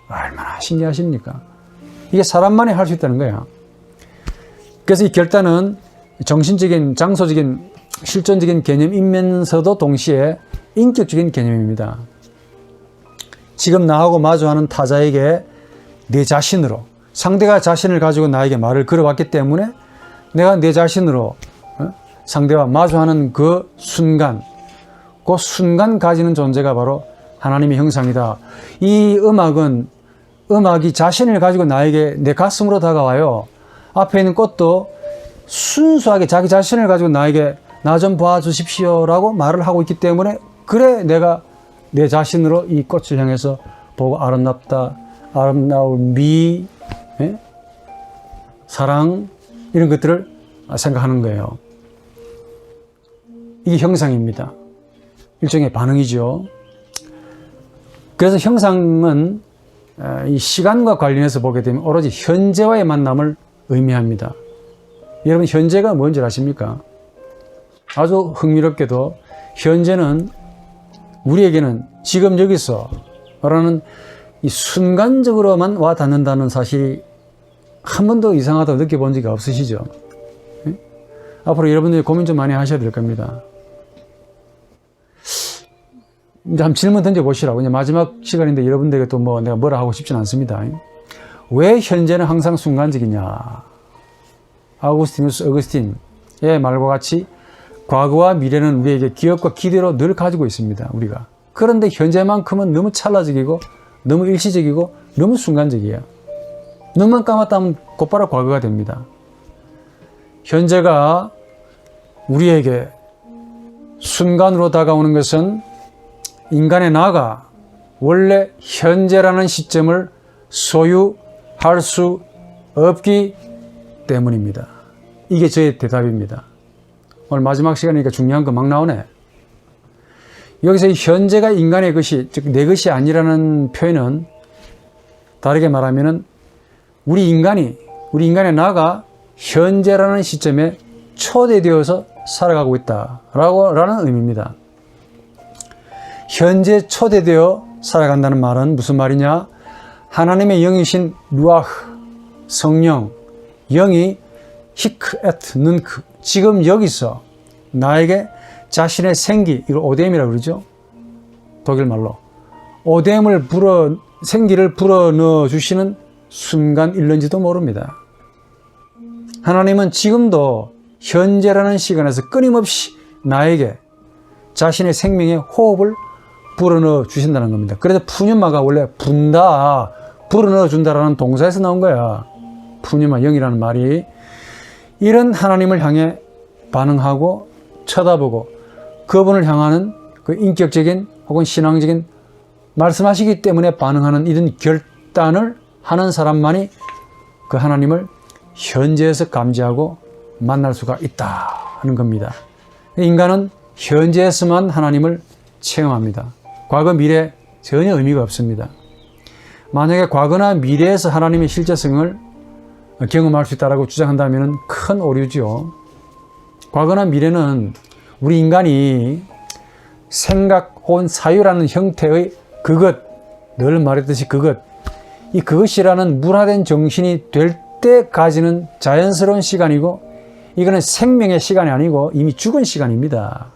얼마나 신기하십니까? 이게 사람만이 할 수 있다는 거야. 그래서 이 결단은 정신적인, 장소적인, 실존적인 개념이면서도 동시에 인격적인 개념입니다. 지금 나하고 마주하는 타자에게 내 자신으로, 상대가 자신을 가지고 나에게 말을 걸어왔기 때문에 내가 내 자신으로 상대와 마주하는 그 순간 가지는 존재가 바로 하나님의 형상이다. 이 음악이 자신을 가지고 나에게 내 가슴으로 다가와요. 앞에 있는 꽃도 순수하게 자기 자신을 가지고 나에게 나 좀 봐주십시오 라고 말을 하고 있기 때문에 그래 내가 내 자신으로 이 꽃을 향해서 보고 아름답다, 아름다운 미, 사랑 이런 것들을 생각하는 거예요. 이게 형상입니다. 일종의 반응이죠. 그래서 형상은 이 시간과 관련해서 보게 되면 오로지 현재와의 만남을 의미합니다. 여러분 현재가 뭔지 아십니까? 아주 흥미롭게도 현재는 우리에게는 지금 여기서 라는 이 순간적으로만 와 닿는다는 사실이 한 번도 이상하다고 느껴본 적이 없으시죠? 앞으로 여러분들이 고민 좀 많이 하셔야 될 겁니다. 이제 한번 질문 던져보시라고. 이제 마지막 시간인데 여러분들에게 또 내가 뭐라 하고 싶진 않습니다. 왜 현재는 항상 순간적이냐? 아우구스티누스 어거스틴의 말과 같이 과거와 미래는 우리에게 기억과 기대로 늘 가지고 있습니다. 우리가. 그런데 현재만큼은 너무 찰나적이고 너무 일시적이고 너무 순간적이에요. 눈만 감았다 하면 곧바로 과거가 됩니다. 현재가 우리에게 순간으로 다가오는 것은 인간의 나가 원래 현재라는 시점을 소유할 수 없기 때문입니다. 이게 저의 대답입니다. 오늘 마지막 시간이니까 중요한 거 막 나오네. 여기서 이 현재가 인간의 것이, 즉 내 것이 아니라는 표현은 다르게 말하면은 우리 인간의 나가 현재라는 시점에 초대되어서 살아가고 있다라는 의미입니다. 현재 초대되어 살아간다는 말은 무슨 말이냐? 하나님의 영이신 루아흐, 성령, 영이 히크 에트 눈크, 지금 여기서 나에게 자신의 생기, 이걸 오뎀이라고 그러죠? 독일 말로. 생기를 불어넣어 주시는 순간일는지도 모릅니다. 하나님은 지금도 현재라는 시간에서 끊임없이 나에게 자신의 생명의 호흡을 불어넣어 주신다는 겁니다. 그래서 푸뉴마가 원래 분다, 불어넣어 준다라는 동사에서 나온 거야. 푸뉴마, 영이라는 말이. 이런 하나님을 향해 반응하고 쳐다보고 그분을 향하는 그 인격적인 혹은 신앙적인 말씀하시기 때문에 반응하는 이런 결단을 하는 사람만이 그 하나님을 현재에서 감지하고 만날 수가 있다 하는 겁니다. 인간은 현재에서만 하나님을 체험합니다. 과거, 미래 전혀 의미가 없습니다. 만약에 과거나 미래에서 하나님의 실제성을 경험할 수 있다고 주장한다면 큰 오류죠. 과거나 미래는 우리 인간이 생각 혹은 사유라는 형태의 그것, 늘 말했듯이 이 그것이라는 문화된 정신이 될 때 가지는 자연스러운 시간이고 이거는 생명의 시간이 아니고 이미 죽은 시간입니다.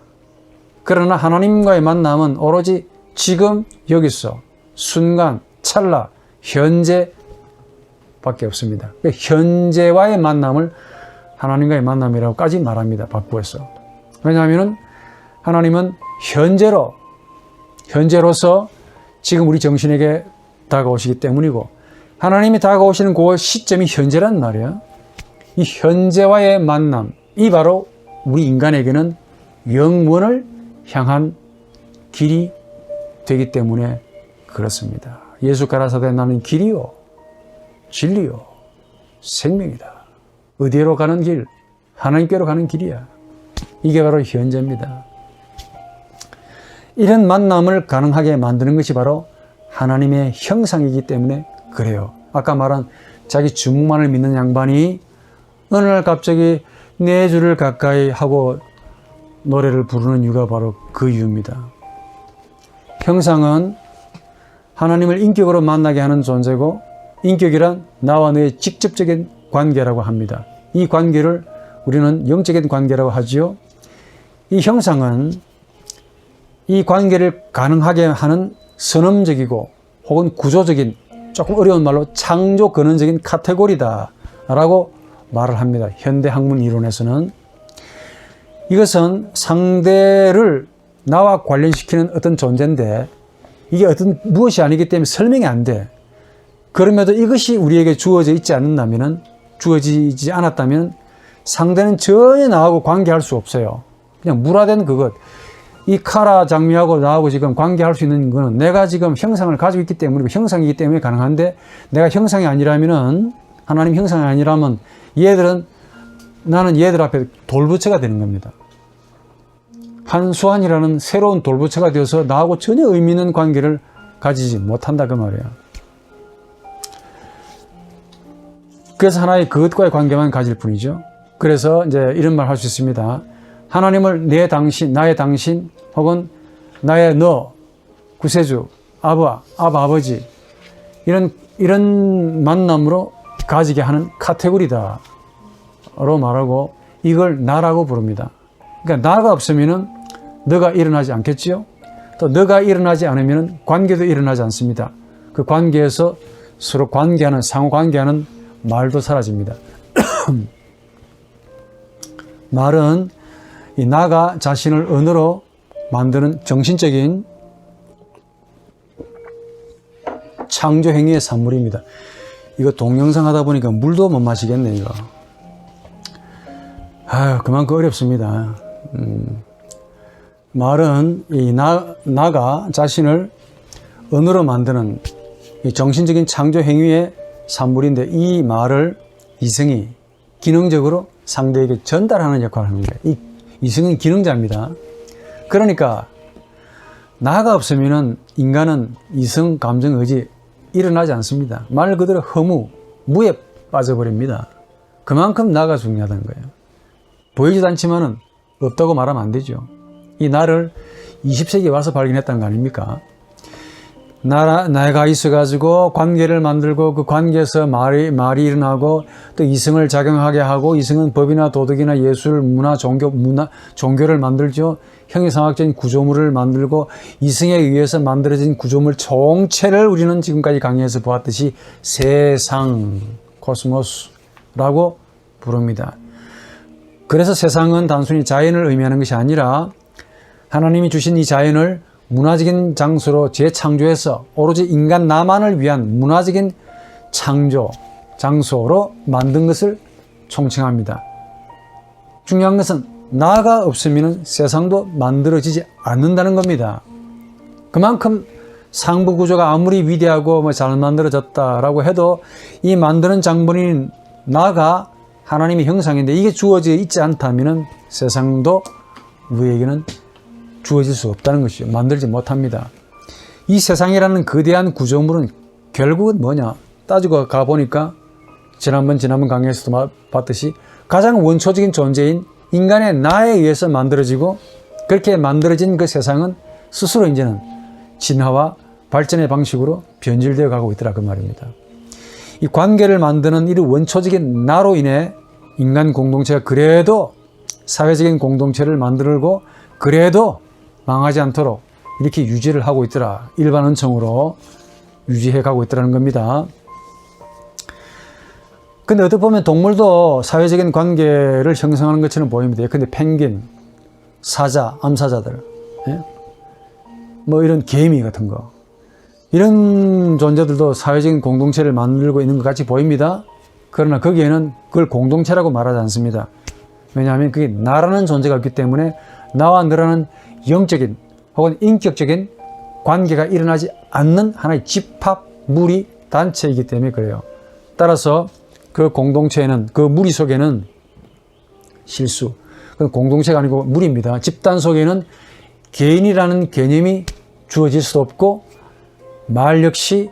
그러나 하나님과의 만남은 오로지 지금 여기서 순간, 찰나, 현재 밖에 없습니다. 현재와의 만남을 하나님과의 만남이라고까지 말합니다. 바꾸어서. 왜냐하면 하나님은 현재로서 지금 우리 정신에게 다가오시기 때문이고 하나님이 다가오시는 그 시점이 현재란 말이야. 이 현재와의 만남, 이 바로 우리 인간에게는 영원을 향한 길이 되기 때문에 그렇습니다. 예수 가라사대 나는 길이요, 진리요, 생명이다. 어디로 가는 길? 하나님께로 가는 길이야. 이게 바로 현재입니다. 이런 만남을 가능하게 만드는 것이 바로 하나님의 형상이기 때문에 그래요. 아까 말한 자기 주먹만을 믿는 양반이 어느 날 갑자기 네 줄을 가까이 하고 노래를 부르는 이유가 바로 그 이유입니다. 형상은 하나님을 인격으로 만나게 하는 존재고, 인격이란 나와 너의 직접적인 관계라고 합니다. 이 관계를 우리는 영적인 관계라고 하지요. 이 형상은 이 관계를 가능하게 하는 선언적이고 혹은 구조적인, 조금 어려운 말로 창조 근원적인 카테고리다 라고 말을 합니다. 현대 학문 이론에서는. 이것은 상대를 나와 관련시키는 어떤 존재인데, 이게 어떤 무엇이 아니기 때문에 설명이 안 돼. 그럼에도 이것이 우리에게 주어져 있지 않는다면, 주어지지 않았다면 상대는 전혀 나하고 관계할 수 없어요. 그냥 물화된 그것. 이 카라 장미하고 나하고 지금 관계할 수 있는 거는 내가 지금 형상을 가지고 있기 때문에, 형상이기 때문에 가능한데, 내가 형상이 아니라면은, 하나님 형상이 아니라면 나는 얘들 앞에 돌부처가 되는 겁니다. 한수환이라는 새로운 돌부처가 되어서 나하고 전혀 의미 있는 관계를 가지지 못한다 그 말이에요. 그래서 하나의 그것과의 관계만 가질 뿐이죠. 그래서 이제 이런 말 할 수 있습니다. 하나님을 내 당신, 나의 당신, 혹은 나의 너, 구세주, 아버지, 이런 만남으로 가지게 하는 카테고리다로 말하고, 이걸 나라고 부릅니다. 그러니까 나가 없으면은 너가 일어나지 않겠지요? 또 너가 일어나지 않으면 관계도 일어나지 않습니다. 그 관계에서 서로 관계하는, 상호 관계하는 말도 사라집니다. 말은 이 나가 자신을 언어로 만드는 정신적인 창조 행위의 산물입니다. 이거 동영상 하다 보니까 물도 못 마시겠네, 이거. 아유, 그만큼 어렵습니다. 말은 이 나가 자신을 언어로 만드는 이 정신적인 창조 행위의 산물인데, 이 말을 이성이 기능적으로 상대에게 전달하는 역할을 합니다. 이 이성은 기능자입니다. 그러니까 나가 없으면 인간은 이성, 감정, 의지 일어나지 않습니다. 말 그대로 허무, 무에 빠져버립니다. 그만큼 나가 중요하다는 거예요. 보이지도 않지만은 없다고 말하면 안 되죠. 이 나를 20세기에 와서 발견했다는 거 아닙니까? 나가 있어가지고 관계를 만들고, 그 관계에서 말이 일어나고, 또 이성을 작용하게 하고, 이성은 법이나 도덕이나 예술, 종교를 만들죠. 형이상학적인 구조물을 만들고, 이성에 의해서 만들어진 구조물 총체를 우리는 지금까지 강의에서 보았듯이 세상, 코스모스라고 부릅니다. 그래서 세상은 단순히 자연을 의미하는 것이 아니라, 하나님이 주신 이 자연을 문화적인 장소로 재창조해서 오로지 인간 나만을 위한 문화적인 창조 장소로 만든 것을 총칭합니다. 중요한 것은 나가 없으면 세상도 만들어지지 않는다는 겁니다. 그만큼 상부 구조가 아무리 위대하고 잘 만들어졌다라고 해도 이 만드는 장본인 나가 하나님의 형상인데, 이게 주어져 있지 않다면 세상도 우리에게는 주어질 수 없다는 것이죠. 만들지 못합니다. 이 세상이라는 거대한 구조물은 결국은 뭐냐? 따지고 가보니까 지난번 강의에서도 봤듯이 가장 원초적인 존재인 인간의 나에 의해서 만들어지고, 그렇게 만들어진 그 세상은 스스로 이제는 진화와 발전의 방식으로 변질되어 가고 있더라 그 말입니다. 이 관계를 만드는 이 원초적인 나로 인해 인간 공동체가 그래도 사회적인 공동체를 만들고, 그래도 망하지 않도록 이렇게 유지를 하고 있더라. 일반 은총으로 유지해 가고 있더라는 겁니다. 근데 어떻게 보면 동물도 사회적인 관계를 형성하는 것처럼 보입니다. 근데 펭귄, 사자, 암사자들, 뭐 이런 개미 같은 거, 이런 존재들도 사회적인 공동체를 만들고 있는 것 같이 보입니다. 그러나 거기에는 그걸 공동체라고 말하지 않습니다. 왜냐하면 그게 나라는 존재가 있기 때문에 나와 너라는 영적인 혹은 인격적인 관계가 일어나지 않는 하나의 집합, 무리, 단체이기 때문에 그래요. 따라서 그 공동체에는, 그 무리 속에는 실수, 그건 공동체가 아니고 무리입니다. 집단 속에는 개인이라는 개념이 주어질 수도 없고, 말 역시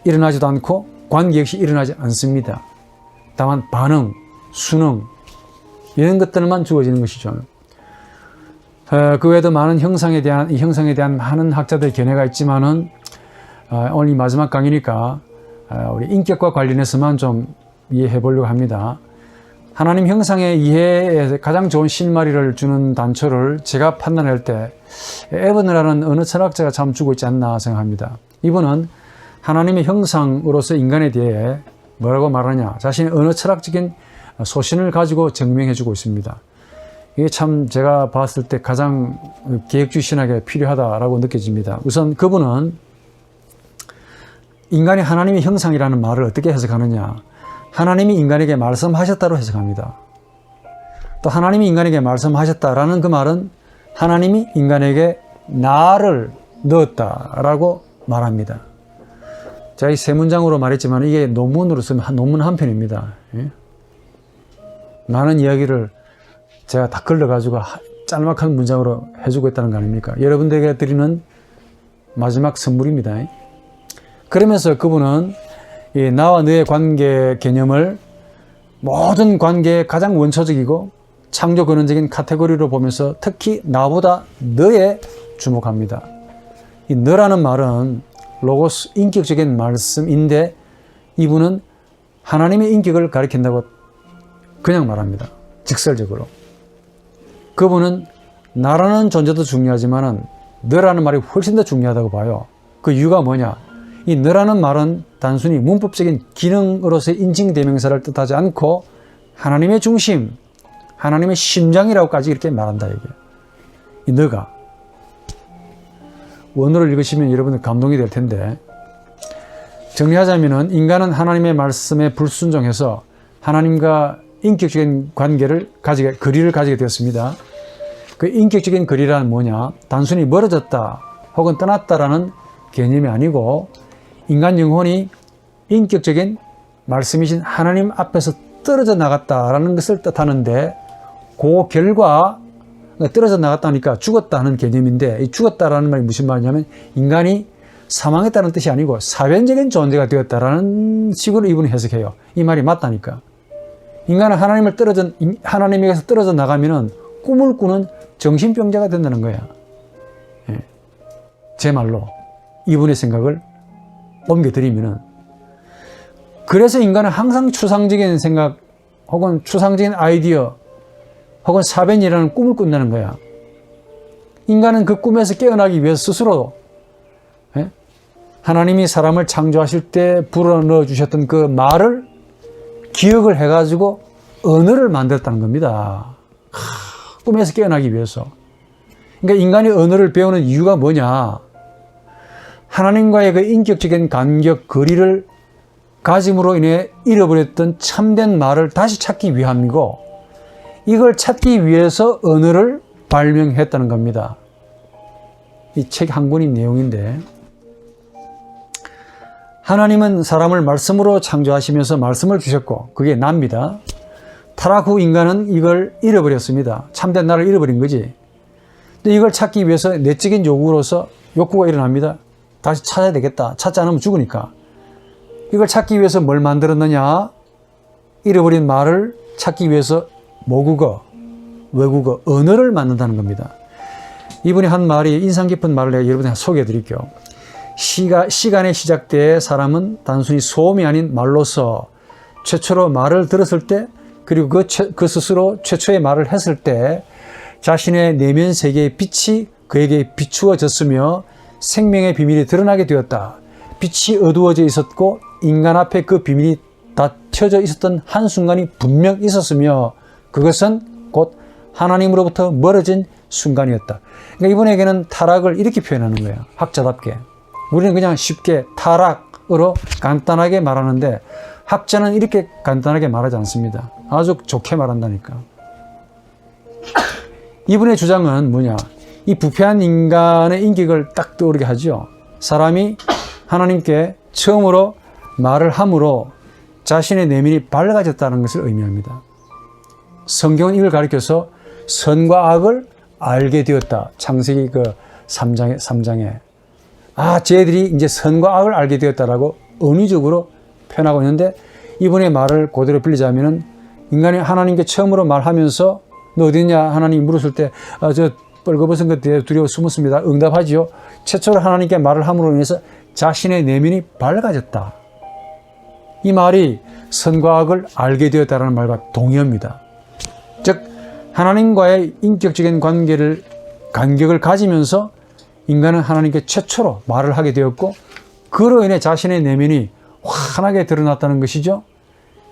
일어나지도 않고, 관계 역시 일어나지 않습니다. 다만 반응, 수능 이런 것들만 주어지는 것이죠. 그 외에도 많은 형상에 대한 많은 학자들의 견해가 있지만은 오늘 이 마지막 강의니까 우리 인격과 관련해서만 좀 이해해 보려고 합니다. 하나님 형상의 이해에 가장 좋은 실마리를 주는 단초를 제가 판단할 때 에버너라는 어느 철학자가 참 주고 있지 않나 생각합니다. 이분은 하나님의 형상으로서 인간에 대해 뭐라고 말하냐, 자신의 어느 철학적인 소신을 가지고 증명해 주고 있습니다. 이게 참 제가 봤을 때 가장 계획주의 신학에 필요하다라고 느껴집니다. 우선 그분은 인간이 하나님의 형상이라는 말을 어떻게 해석하느냐, 하나님이 인간에게 말씀하셨다로 해석합니다. 또 하나님이 인간에게 말씀하셨다라는 그 말은 하나님이 인간에게 나를 넣었다라고 말합니다. 제가 이 세 문장으로 말했지만 이게 논문으로 쓰면 논문 한 편입니다. 많은 이야기를 제가 다 걸러가지고 짤막한 문장으로 해주고 있다는 거 아닙니까? 여러분들에게 드리는 마지막 선물입니다. 그러면서 그분은 이 나와 너의 관계 개념을 모든 관계의 가장 원초적이고 창조 근원적인 카테고리로 보면서 특히 나보다 너에 주목합니다. 이 너라는 말은 로고스 인격적인 말씀인데 이분은 하나님의 인격을 가리킨다고 그냥 말합니다. 직설적으로. 그분은 나라는 존재도 중요하지만은 너라는 말이 훨씬 더 중요하다고 봐요. 그 이유가 뭐냐? 이 너라는 말은 단순히 문법적인 기능으로서의 인칭대명사를 뜻하지 않고 하나님의 중심, 하나님의 심장이라고까지 이렇게 말한다 이게. 이 너가 원어를 읽으시면 여러분들 감동이 될 텐데, 정리하자면은 인간은 하나님의 말씀에 불순종해서 하나님과 인격적인 관계를 거리를 가지게 되었습니다. 그 인격적인 거리란 뭐냐? 단순히 멀어졌다 혹은 떠났다라는 개념이 아니고 인간 영혼이 인격적인 말씀이신 하나님 앞에서 떨어져 나갔다라는 것을 뜻하는데, 그 결과 떨어져 나갔다니까 죽었다는 개념인데, 이 죽었다라는 말이 무슨 말이냐면 인간이 사망했다는 뜻이 아니고 사변적인 존재가 되었다라는 식으로 이분이 해석해요. 이 말이 맞다니까. 인간은 하나님에게서 떨어져 나가면은 꿈을 꾸는 정신병자가 된다는 거야. 제 말로 이분의 생각을 옮겨드리면은, 그래서 인간은 항상 추상적인 생각 혹은 추상적인 아이디어 혹은 사변이라는 꿈을 꾼다는 거야. 인간은 그 꿈에서 깨어나기 위해서 스스로 하나님이 사람을 창조하실 때 불어넣어 주셨던 그 말을 기억을 해가지고 언어를 만들었다는 겁니다. 꿈에서 깨어나기 위해서. 그러니까 인간이 언어를 배우는 이유가 뭐냐? 하나님과의 그 인격적인 간격, 거리를 가짐으로 인해 잃어버렸던 참된 말을 다시 찾기 위함이고, 이걸 찾기 위해서 언어를 발명했다는 겁니다. 이 책 한 권의 내용인데, 하나님은 사람을 말씀으로 창조하시면서 말씀을 주셨고 그게 나입니다. 타락 후 인간은 이걸 잃어버렸습니다. 참된 나를 잃어버린 거지. 근데 이걸 찾기 위해서 내적인 욕구가 일어납니다. 다시 찾아야 되겠다. 찾지 않으면 죽으니까. 이걸 찾기 위해서 뭘 만들었느냐? 잃어버린 말을 찾기 위해서 모국어, 외국어, 언어를 만든다는 겁니다. 이분이 한 말이 인상 깊은 말을 내가 여러분한테 소개해 드릴게요. 시간의 시작 때에 사람은 단순히 소음이 아닌 말로서 최초로 말을 들었을 때, 그리고 그 스스로 최초의 말을 했을 때 자신의 내면 세계의 빛이 그에게 비추어졌으며 생명의 비밀이 드러나게 되었다. 빛이 어두워져 있었고 인간 앞에 그 비밀이 닫혀져 있었던 한순간이 분명 있었으며 그것은 곧 하나님으로부터 멀어진 순간이었다. 그러니까 이분에게는 타락을 이렇게 표현하는 거예요. 학자답게. 우리는 그냥 쉽게 타락으로 간단하게 말하는데 학자는 이렇게 간단하게 말하지 않습니다. 아주 좋게 말한다니까. 이분의 주장은 뭐냐? 이 부패한 인간의 인격을 딱 떠오르게 하죠. 사람이 하나님께 처음으로 말을 함으로 자신의 내면이 밝아졌다는 것을 의미합니다. 성경은 이걸 가리켜서 선과 악을 알게 되었다. 창세기 3장에. 쟤들이 이제 선과 악을 알게 되었다라고 은유적으로 표현하고 있는데, 이분의 말을 그대로 빌리자면은 인간이 하나님께 처음으로 말하면서 너 어디냐 하나님이 물었을 때 저 뻘거벗은 것 뒤에 두려워 숨었습니다. 응답하지요. 최초로 하나님께 말을 함으로 인해서 자신의 내면이 밝아졌다. 이 말이 선과 악을 알게 되었다는 말과 동의합니다. 즉 하나님과의 인격적인 간격을 가지면서 인간은 하나님께 최초로 말을 하게 되었고 그로 인해 자신의 내면이 환하게 드러났다는 것이죠.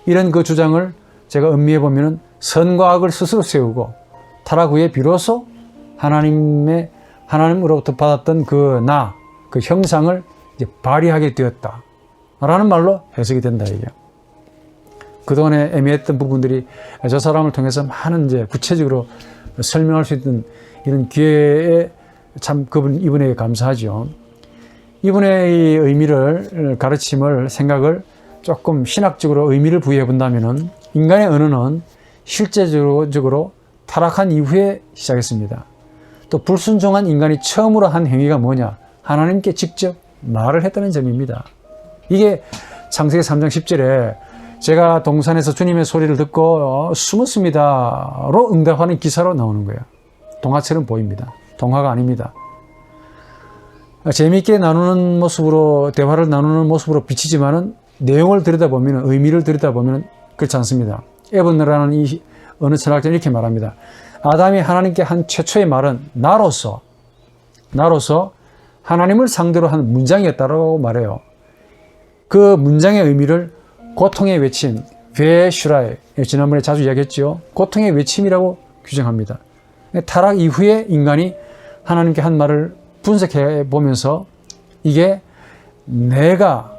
이런 그 주장을 제가 음미해 보면 선과 악을 스스로 세우고 타락 후에 비로소 하나님으로부터 받았던 그 형상을 이제 발휘하게 되었다. 라는 말로 해석이 된다, 이게. 그동안에 애매했던 부분들이 저 사람을 통해서 많은 이제 구체적으로 설명할 수 있는 이런 기회에 참 이분에게 감사하죠. 이분의 의미를, 가르침을, 생각을 조금 신학적으로 의미를 부여해 본다면은 인간의 언어는 실제적으로 타락한 이후에 시작했습니다. 또 불순종한 인간이 처음으로 한 행위가 뭐냐? 하나님께 직접 말을 했다는 점입니다. 이게 창세기 3장 10절에 제가 동산에서 주님의 소리를 듣고 숨었습니다로 응답하는 기사로 나오는 거예요. 동화처럼 보입니다. 동화가 아닙니다. 재미있게 나누는 모습으로, 대화를 나누는 모습으로 비치지만은 내용을 들여다보면, 의미를 들여다보면 그렇지 않습니다. 에번너라는 이 어느 철학자는 이렇게 말합니다. 아담이 하나님께 한 최초의 말은 나로서 하나님을 상대로 한 문장이었다고 말해요. 그 문장의 의미를 고통의 외침, 베슈라이, 지난번에 자주 이야기했죠. 고통의 외침이라고 규정합니다. 타락 이후에 인간이 하나님께 한 말을 분석해 보면서 이게 내가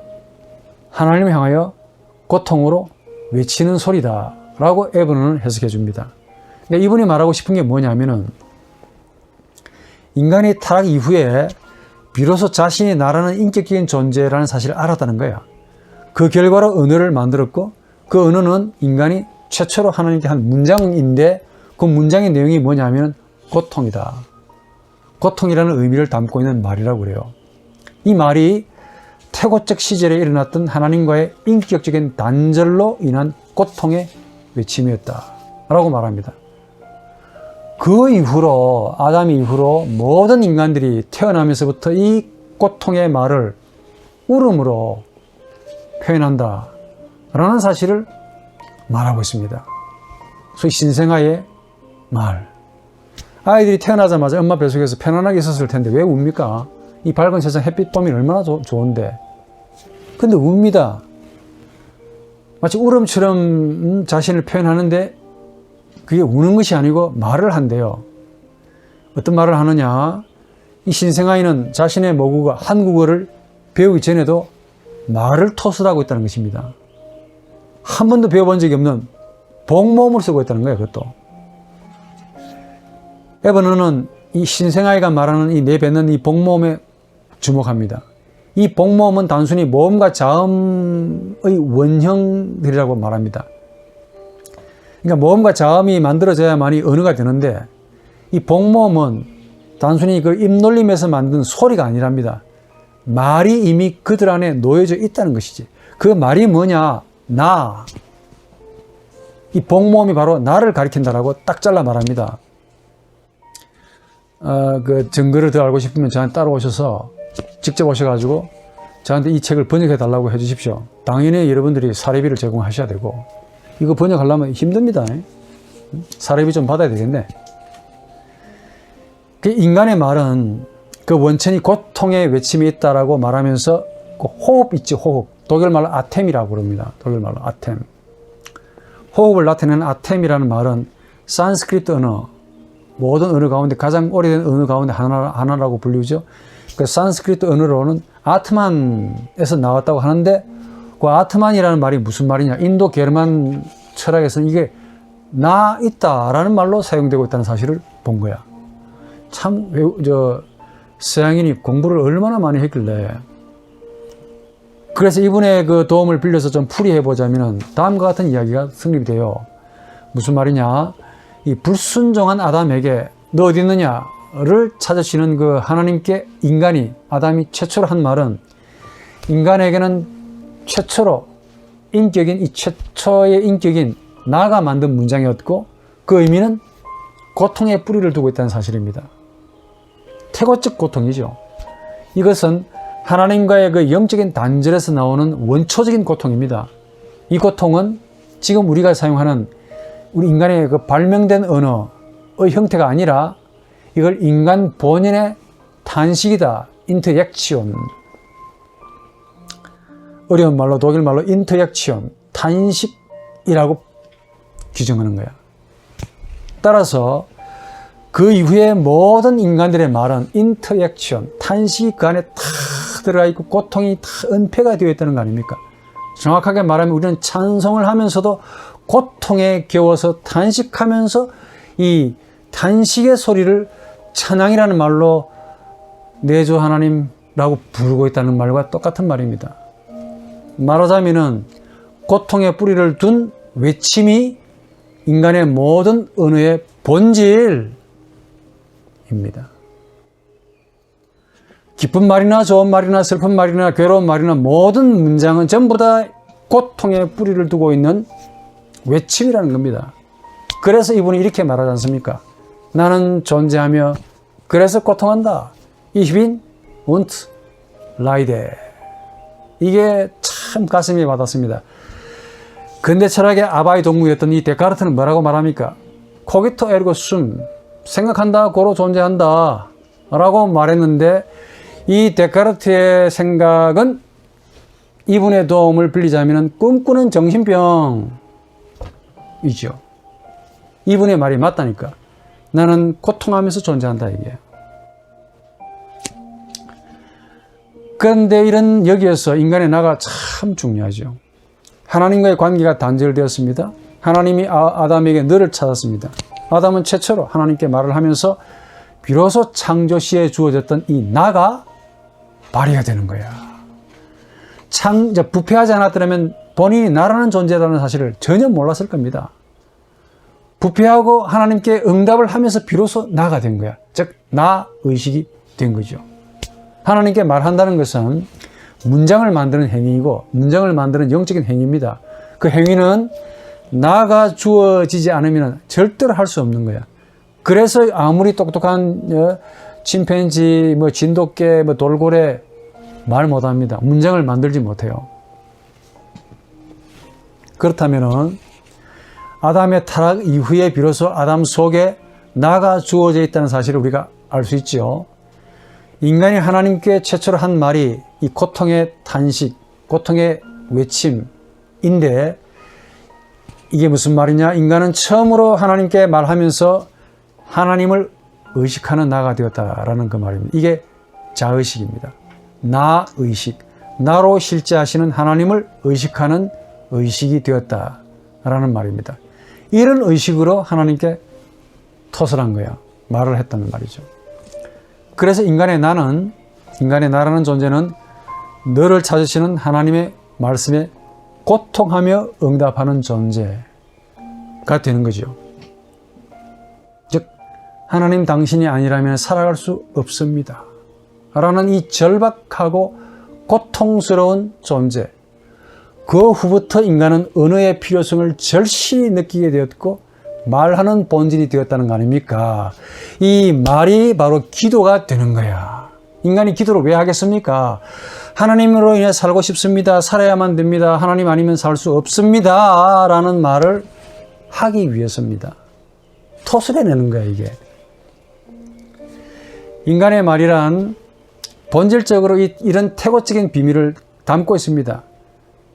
하나님을 향하여 고통으로 외치는 소리다 라고 에버너는 해석해 줍니다. 그러니까 이분이 말하고 싶은 게 뭐냐면은 인간이 타락 이후에 비로소 자신이 나라는 인격적인 존재라는 사실을 알았다는 거야. 그 결과로 언어를 만들었고 그 언어는 인간이 최초로 하나님께 한 문장인데 그 문장의 내용이 뭐냐면 고통이다. 고통이라는 의미를 담고 있는 말이라고 그래요. 이 말이 태고적 시절에 일어났던 하나님과의 인격적인 단절로 인한 고통의 외침이었다 라고 말합니다. 그 이후로 아담 이후로 모든 인간들이 태어나면서부터 이 고통의 말을 울음으로 표현한다 라는 사실을 말하고 있습니다. 소위 신생아의 말. 아이들이 태어나자마자 엄마 뱃속에서 편안하게 있었을 텐데 왜 웁니까? 이 밝은 세상 햇빛 보면 얼마나 좋은데. 근데 웁니다. 마치 울음처럼 자신을 표현하는데 그게 우는 것이 아니고 말을 한대요. 어떤 말을 하느냐? 이 신생아이는 자신의 모국어 한국어를 배우기 전에도 말을 토설하고 있다는 것입니다. 한 번도 배워본 적이 없는 복모음을 쓰고 있다는 거예요. 그것도. 에버너는 이 신생아이가 말하는 이 내뱉는 이 복모음에 주목합니다. 이 복모음은 단순히 모음과 자음의 원형들이라고 말합니다. 그러니까 모음과 자음이 만들어져야만이 언어가 되는데 이 복모음은 단순히 그 입놀림에서 만든 소리가 아니랍니다. 말이 이미 그들 안에 놓여져 있다는 것이지. 그 말이 뭐냐? 나. 이 복모음이 바로 나를 가리킨다라고 딱 잘라 말합니다. 그 증거를 더 알고 싶으면 저한테 따라오셔서 직접 오셔가지고 저한테 이 책을 번역해 달라고 해 주십시오. 당연히 여러분들이 사례비를 제공하셔야 되고 이거 번역하려면 힘듭니다. 사례비 좀 받아야 되겠네. 그 인간의 말은 그 원천이 고통의 외침이 있다라고 말하면서 그 호흡 있지, 호흡. 독일말로 아템이라고 그럽니다. 독일말로 아템. 호흡을 나타내는 아템이라는 말은 산스크리트 언어, 모든 언어 가운데 가장 오래된 언어 가운데 하나라고 불리죠. 그 산스크리트 언어로는 아트만에서 나왔다고 하는데 그 아트만이라는 말이 무슨 말이냐? 인도 게르만 철학에서는 이게 나 있다라는 말로 사용되고 있다는 사실을 본 거야. 참 서양인이 공부를 얼마나 많이 했길래. 그래서 이분의 그 도움을 빌려서 좀 풀이해 보자면 다음과 같은 이야기가 성립이 돼요. 무슨 말이냐? 이 불순종한 아담에게 너 어디 있느냐를 찾으시는 그 하나님께 아담이 최초로 한 말은 인간에게는 최초의 인격인 나가 만든 문장이었고 그 의미는 고통의 뿌리를 두고 있다는 사실입니다. 태고적 고통이죠. 이것은 하나님과의 그 영적인 단절에서 나오는 원초적인 고통입니다. 이 고통은 지금 우리가 사용하는 우리 인간의 그 발명된 언어의 형태가 아니라 이걸 인간 본연의 탄식이다. 인터액션. 어려운 말로 독일 말로 인터액션, 탄식이라고 규정하는 거야. 따라서 그 이후에 모든 인간들의 말은 인터액션, 탄식이 그 안에 다 들어가 있고 고통이 다 은폐가 되어 있다는 거 아닙니까? 정확하게 말하면 우리는 찬송을 하면서도 고통에 겨워서 탄식하면서 이 탄식의 소리를 찬양이라는 말로 내주 하나님라고 부르고 있다는 말과 똑같은 말입니다. 말하자면은 고통의 뿌리를 둔 외침이 인간의 모든 언어의 본질입니다. 기쁜 말이나 좋은 말이나 슬픈 말이나 괴로운 말이나 모든 문장은 전부 다 고통의 뿌리를 두고 있는 외침이라는 겁니다. 그래서 이분이 이렇게 말하지 않습니까? 나는 존재하며 그래서 고통한다. Ich bin und leide. 이게 참 가슴이 와닿습니다. 근대 철학의 아바이 동무였던 이 데카르트는 뭐라고 말합니까? 코기토 에르고 숨, 생각한다, 고로 존재한다 라고 말했는데 이 데카르트의 생각은 이분의 도움을 빌리자면 꿈꾸는 정신병이죠. 이분의 말이 맞다니까. 나는 고통하면서 존재한다 이게. 그런데 이런 여기에서 인간의 나가 참 중요하죠. 하나님과의 관계가 단절되었습니다. 하나님이 아담에게 너를 찾았습니다. 아담은 최초로 하나님께 말을 하면서 비로소 창조 시에 주어졌던 이 나가 발휘가 되는 거야. 부패하지 않았더라면 본인이 나라는 존재라는 사실을 전혀 몰랐을 겁니다. 부패하고 하나님께 응답을 하면서 비로소 나가 된 거야. 즉, 나 의식이 된 거죠. 하나님께 말한다는 것은 문장을 만드는 행위이고 문장을 만드는 영적인 행위입니다. 그 행위는 나가 주어지지 않으면 절대로 할 수 없는 거야. 그래서 아무리 똑똑한 침팬지, 진돗개, 돌고래 말 못합니다. 문장을 만들지 못해요. 그렇다면은 아담의 타락 이후에 비로소 아담 속에 나가 주어져 있다는 사실을 우리가 알 수 있죠. 인간이 하나님께 최초로 한 말이 이 고통의 탄식, 고통의 외침인데 이게 무슨 말이냐? 인간은 처음으로 하나님께 말하면서 하나님을 의식하는 나가 되었다라는 그 말입니다. 이게 자의식입니다. 나의식, 나로 실제하시는 하나님을 의식하는 의식이 되었다라는 말입니다. 이런 의식으로 하나님께 토설한 거야. 말을 했다는 말이죠. 그래서 인간의 나라는 존재는 너를 찾으시는 하나님의 말씀에 고통하며 응답하는 존재가 되는 거죠. 즉, 하나님 당신이 아니라면 살아갈 수 없습니다. 라는 이 절박하고 고통스러운 존재. 그 후부터 인간은 언어의 필요성을 절실히 느끼게 되었고 말하는 본질이 되었다는 거 아닙니까? 이 말이 바로 기도가 되는 거야. 인간이 기도를 왜 하겠습니까? 하나님으로 인해 살고 싶습니다. 살아야만 됩니다. 하나님 아니면 살 수 없습니다. 라는 말을 하기 위해서입니다. 토설해내는 거야, 이게. 인간의 말이란 본질적으로 이런 태고적인 비밀을 담고 있습니다.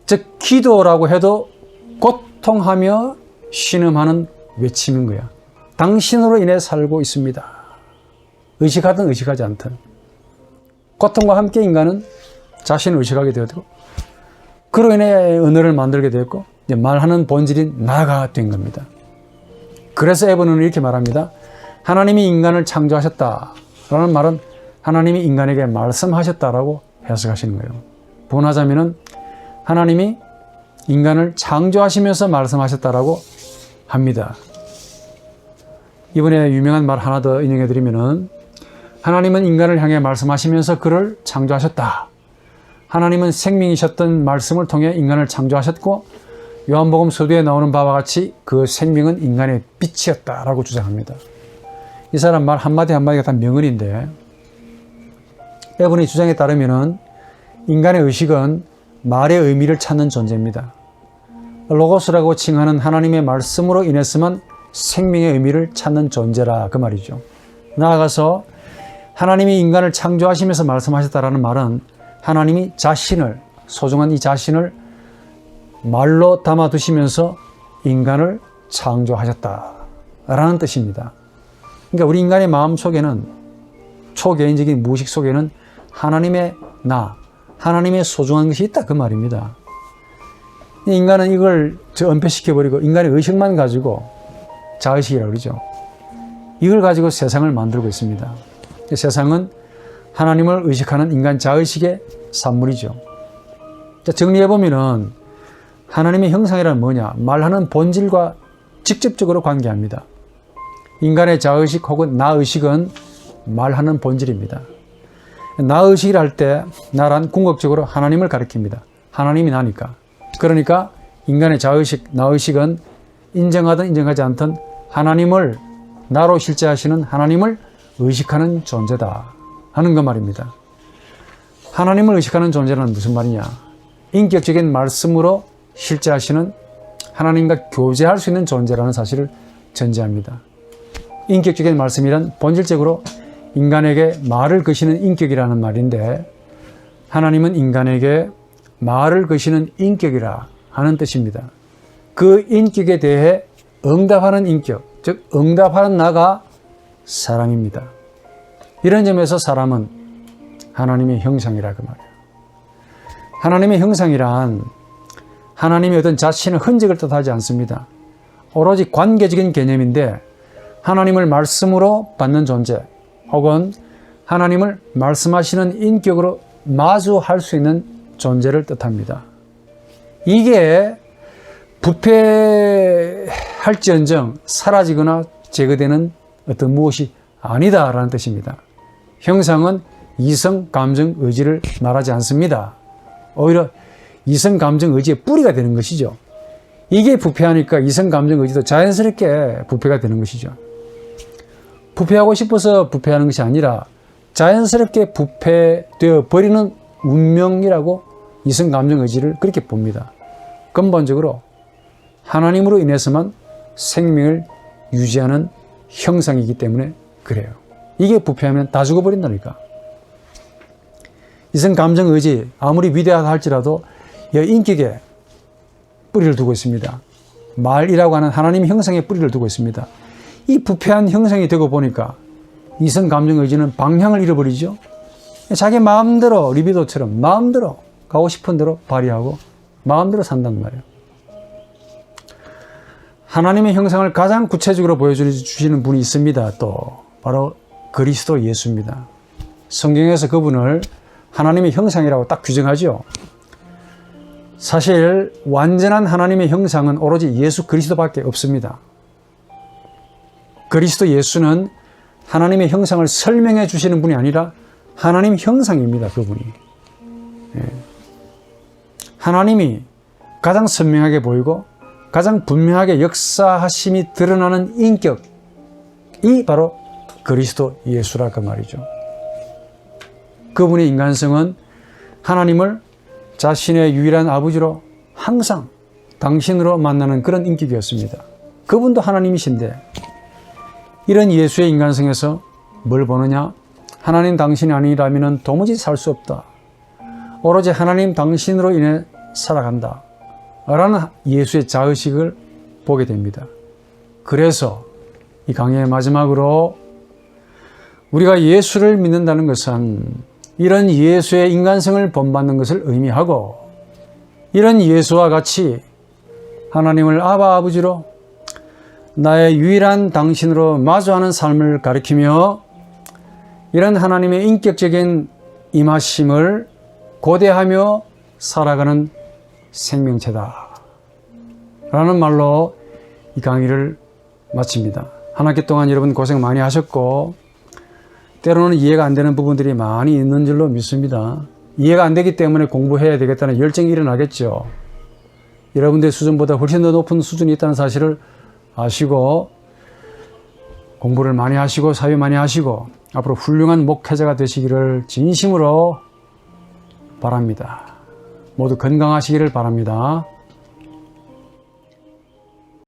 즉, 기도라고 해도 고통하며 신음하는 외침인 거야. 당신으로 인해 살고 있습니다. 의식하든 의식하지 않든. 고통과 함께 인간은 자신을 의식하게 되었고, 그로 인해 언어를 만들게 되었고, 이제 말하는 본질인 나가 된 겁니다. 그래서 에버는 이렇게 말합니다. 하나님이 인간을 창조하셨다라는 말은 하나님이 인간에게 말씀하셨다라고 해석하시는 거예요. 본하자면은 하나님이 인간을 창조하시면서 말씀하셨다라고 합니다. 이번에 유명한 말 하나 더 인용해 드리면은 하나님은 인간을 향해 말씀하시면서 그를 창조하셨다. 하나님은 생명이셨던 말씀을 통해 인간을 창조하셨고 요한복음 서두에 나오는 바와 같이 그 생명은 인간의 빛이었다라고 주장합니다. 이 사람 말 한마디 한마디가 다 명언인데, 이분의 주장에 따르면 인간의 의식은 말의 의미를 찾는 존재입니다. 로고스라고 칭하는 하나님의 말씀으로 인해서만 생명의 의미를 찾는 존재라 그 말이죠. 나아가서 하나님이 인간을 창조하시면서 말씀하셨다라는 말은 하나님이 자신을, 소중한 이 자신을 말로 담아두시면서 인간을 창조하셨다라는 뜻입니다. 그러니까 우리 인간의 마음 속에는, 초개인적인 무의식 속에는 하나님의 나, 하나님의 소중한 것이 있다 그 말입니다. 인간은 이걸 은폐시켜버리고 인간의 의식만 가지고, 자의식이라고 그러죠. 이걸 가지고 세상을 만들고 있습니다. 세상은 하나님을 의식하는 인간 자의식의 산물이죠. 정리해보면 하나님의 형상이란 뭐냐? 말하는 본질과 직접적으로 관계합니다. 인간의 자의식 혹은 나의식은 말하는 본질입니다. 나의식이라 할 때 나란 궁극적으로 하나님을 가리킵니다. 하나님이 나니까. 그러니까 인간의 자의식, 나의식은 인정하든 인정하지 않든 하나님을, 나로 실제하시는 하나님을 의식하는 존재다 하는 그 말입니다. 하나님을 의식하는 존재는 무슨 말이냐? 인격적인 말씀으로 실제하시는 하나님과 교제할 수 있는 존재라는 사실을 전제합니다. 인격적인 말씀이란 본질적으로 인간에게 말을 거시는 인격이라는 말인데, 하나님은 인간에게 말을 거시는 인격이라 하는 뜻입니다. 그 인격에 대해 응답하는 인격, 즉 응답하는 나가 사랑입니다. 이런 점에서 사람은 하나님의 형상이라 그 말이에요. 하나님의 형상이란 하나님의 어떤 자신의 흔적을 뜻하지 않습니다. 오로지 관계적인 개념인데, 하나님을 말씀으로 받는 존재 혹은 하나님을 말씀하시는 인격으로 마주할 수 있는 존재를 뜻합니다. 이게 부패할지언정 사라지거나 제거되는 어떤 무엇이 아니다라는 뜻입니다. 형상은 이성, 감정, 의지를 말하지 않습니다. 오히려 이성, 감정, 의지의 뿌리가 되는 것이죠. 이게 부패하니까 이성, 감정, 의지도 자연스럽게 부패가 되는 것이죠. 부패하고 싶어서 부패하는 것이 아니라 자연스럽게 부패되어 버리는 운명이라고 이성, 감정, 의지를 그렇게 봅니다. 근본적으로 하나님으로 인해서만 생명을 유지하는 형상이기 때문에 그래요. 이게 부패하면 다 죽어버린다니까. 이성, 감정, 의지 아무리 위대하다 할지라도 인격에 뿌리를 두고 있습니다. 말이라고 하는 하나님의 형상에 뿌리를 두고 있습니다. 이 부패한 형상이 되고 보니까 이성, 감정, 의지는 방향을 잃어버리죠. 자기 마음대로, 리비도처럼 마음대로 가고 싶은 대로 발휘하고 마음대로 산단 말이에요. 하나님의 형상을 가장 구체적으로 보여주시는 분이 있습니다. 또 바로 그리스도 예수입니다. 성경에서 그분을 하나님의 형상이라고 딱 규정하죠. 사실 완전한 하나님의 형상은 오로지 예수 그리스도밖에 없습니다. 그리스도 예수는 하나님의 형상을 설명해 주시는 분이 아니라 하나님 형상입니다. 그분이. 하나님이 가장 선명하게 보이고 가장 분명하게 역사하심이 드러나는 인격이 바로 그리스도 예수라 그 말이죠. 그분의 인간성은 하나님을 자신의 유일한 아버지로 항상 당신으로 만나는 그런 인격이었습니다. 그분도 하나님이신데 이런 예수의 인간성에서 뭘 보느냐? 하나님 당신이 아니라면 도무지 살 수 없다. 오로지 하나님 당신으로 인해 살아간다. 라는 예수의 자의식을 보게 됩니다. 그래서 이 강의의 마지막으로 우리가 예수를 믿는다는 것은 이런 예수의 인간성을 본받는 것을 의미하고 이런 예수와 같이 하나님을 아바 아버지로 나의 유일한 당신으로 마주하는 삶을 가리키며 이런 하나님의 인격적인 임하심을 고대하며 살아가는 생명체다 라는 말로 이 강의를 마칩니다. 한 학기 동안 여러분 고생 많이 하셨고 때로는 이해가 안 되는 부분들이 많이 있는 줄로 믿습니다. 이해가 안 되기 때문에 공부해야 되겠다는 열정이 일어나겠죠. 여러분들의 수준보다 훨씬 더 높은 수준이 있다는 사실을 아시고 공부를 많이 하시고 사회 많이 하시고 앞으로 훌륭한 목회자가 되시기를 진심으로 바랍니다. 모두 건강하시기를 바랍니다.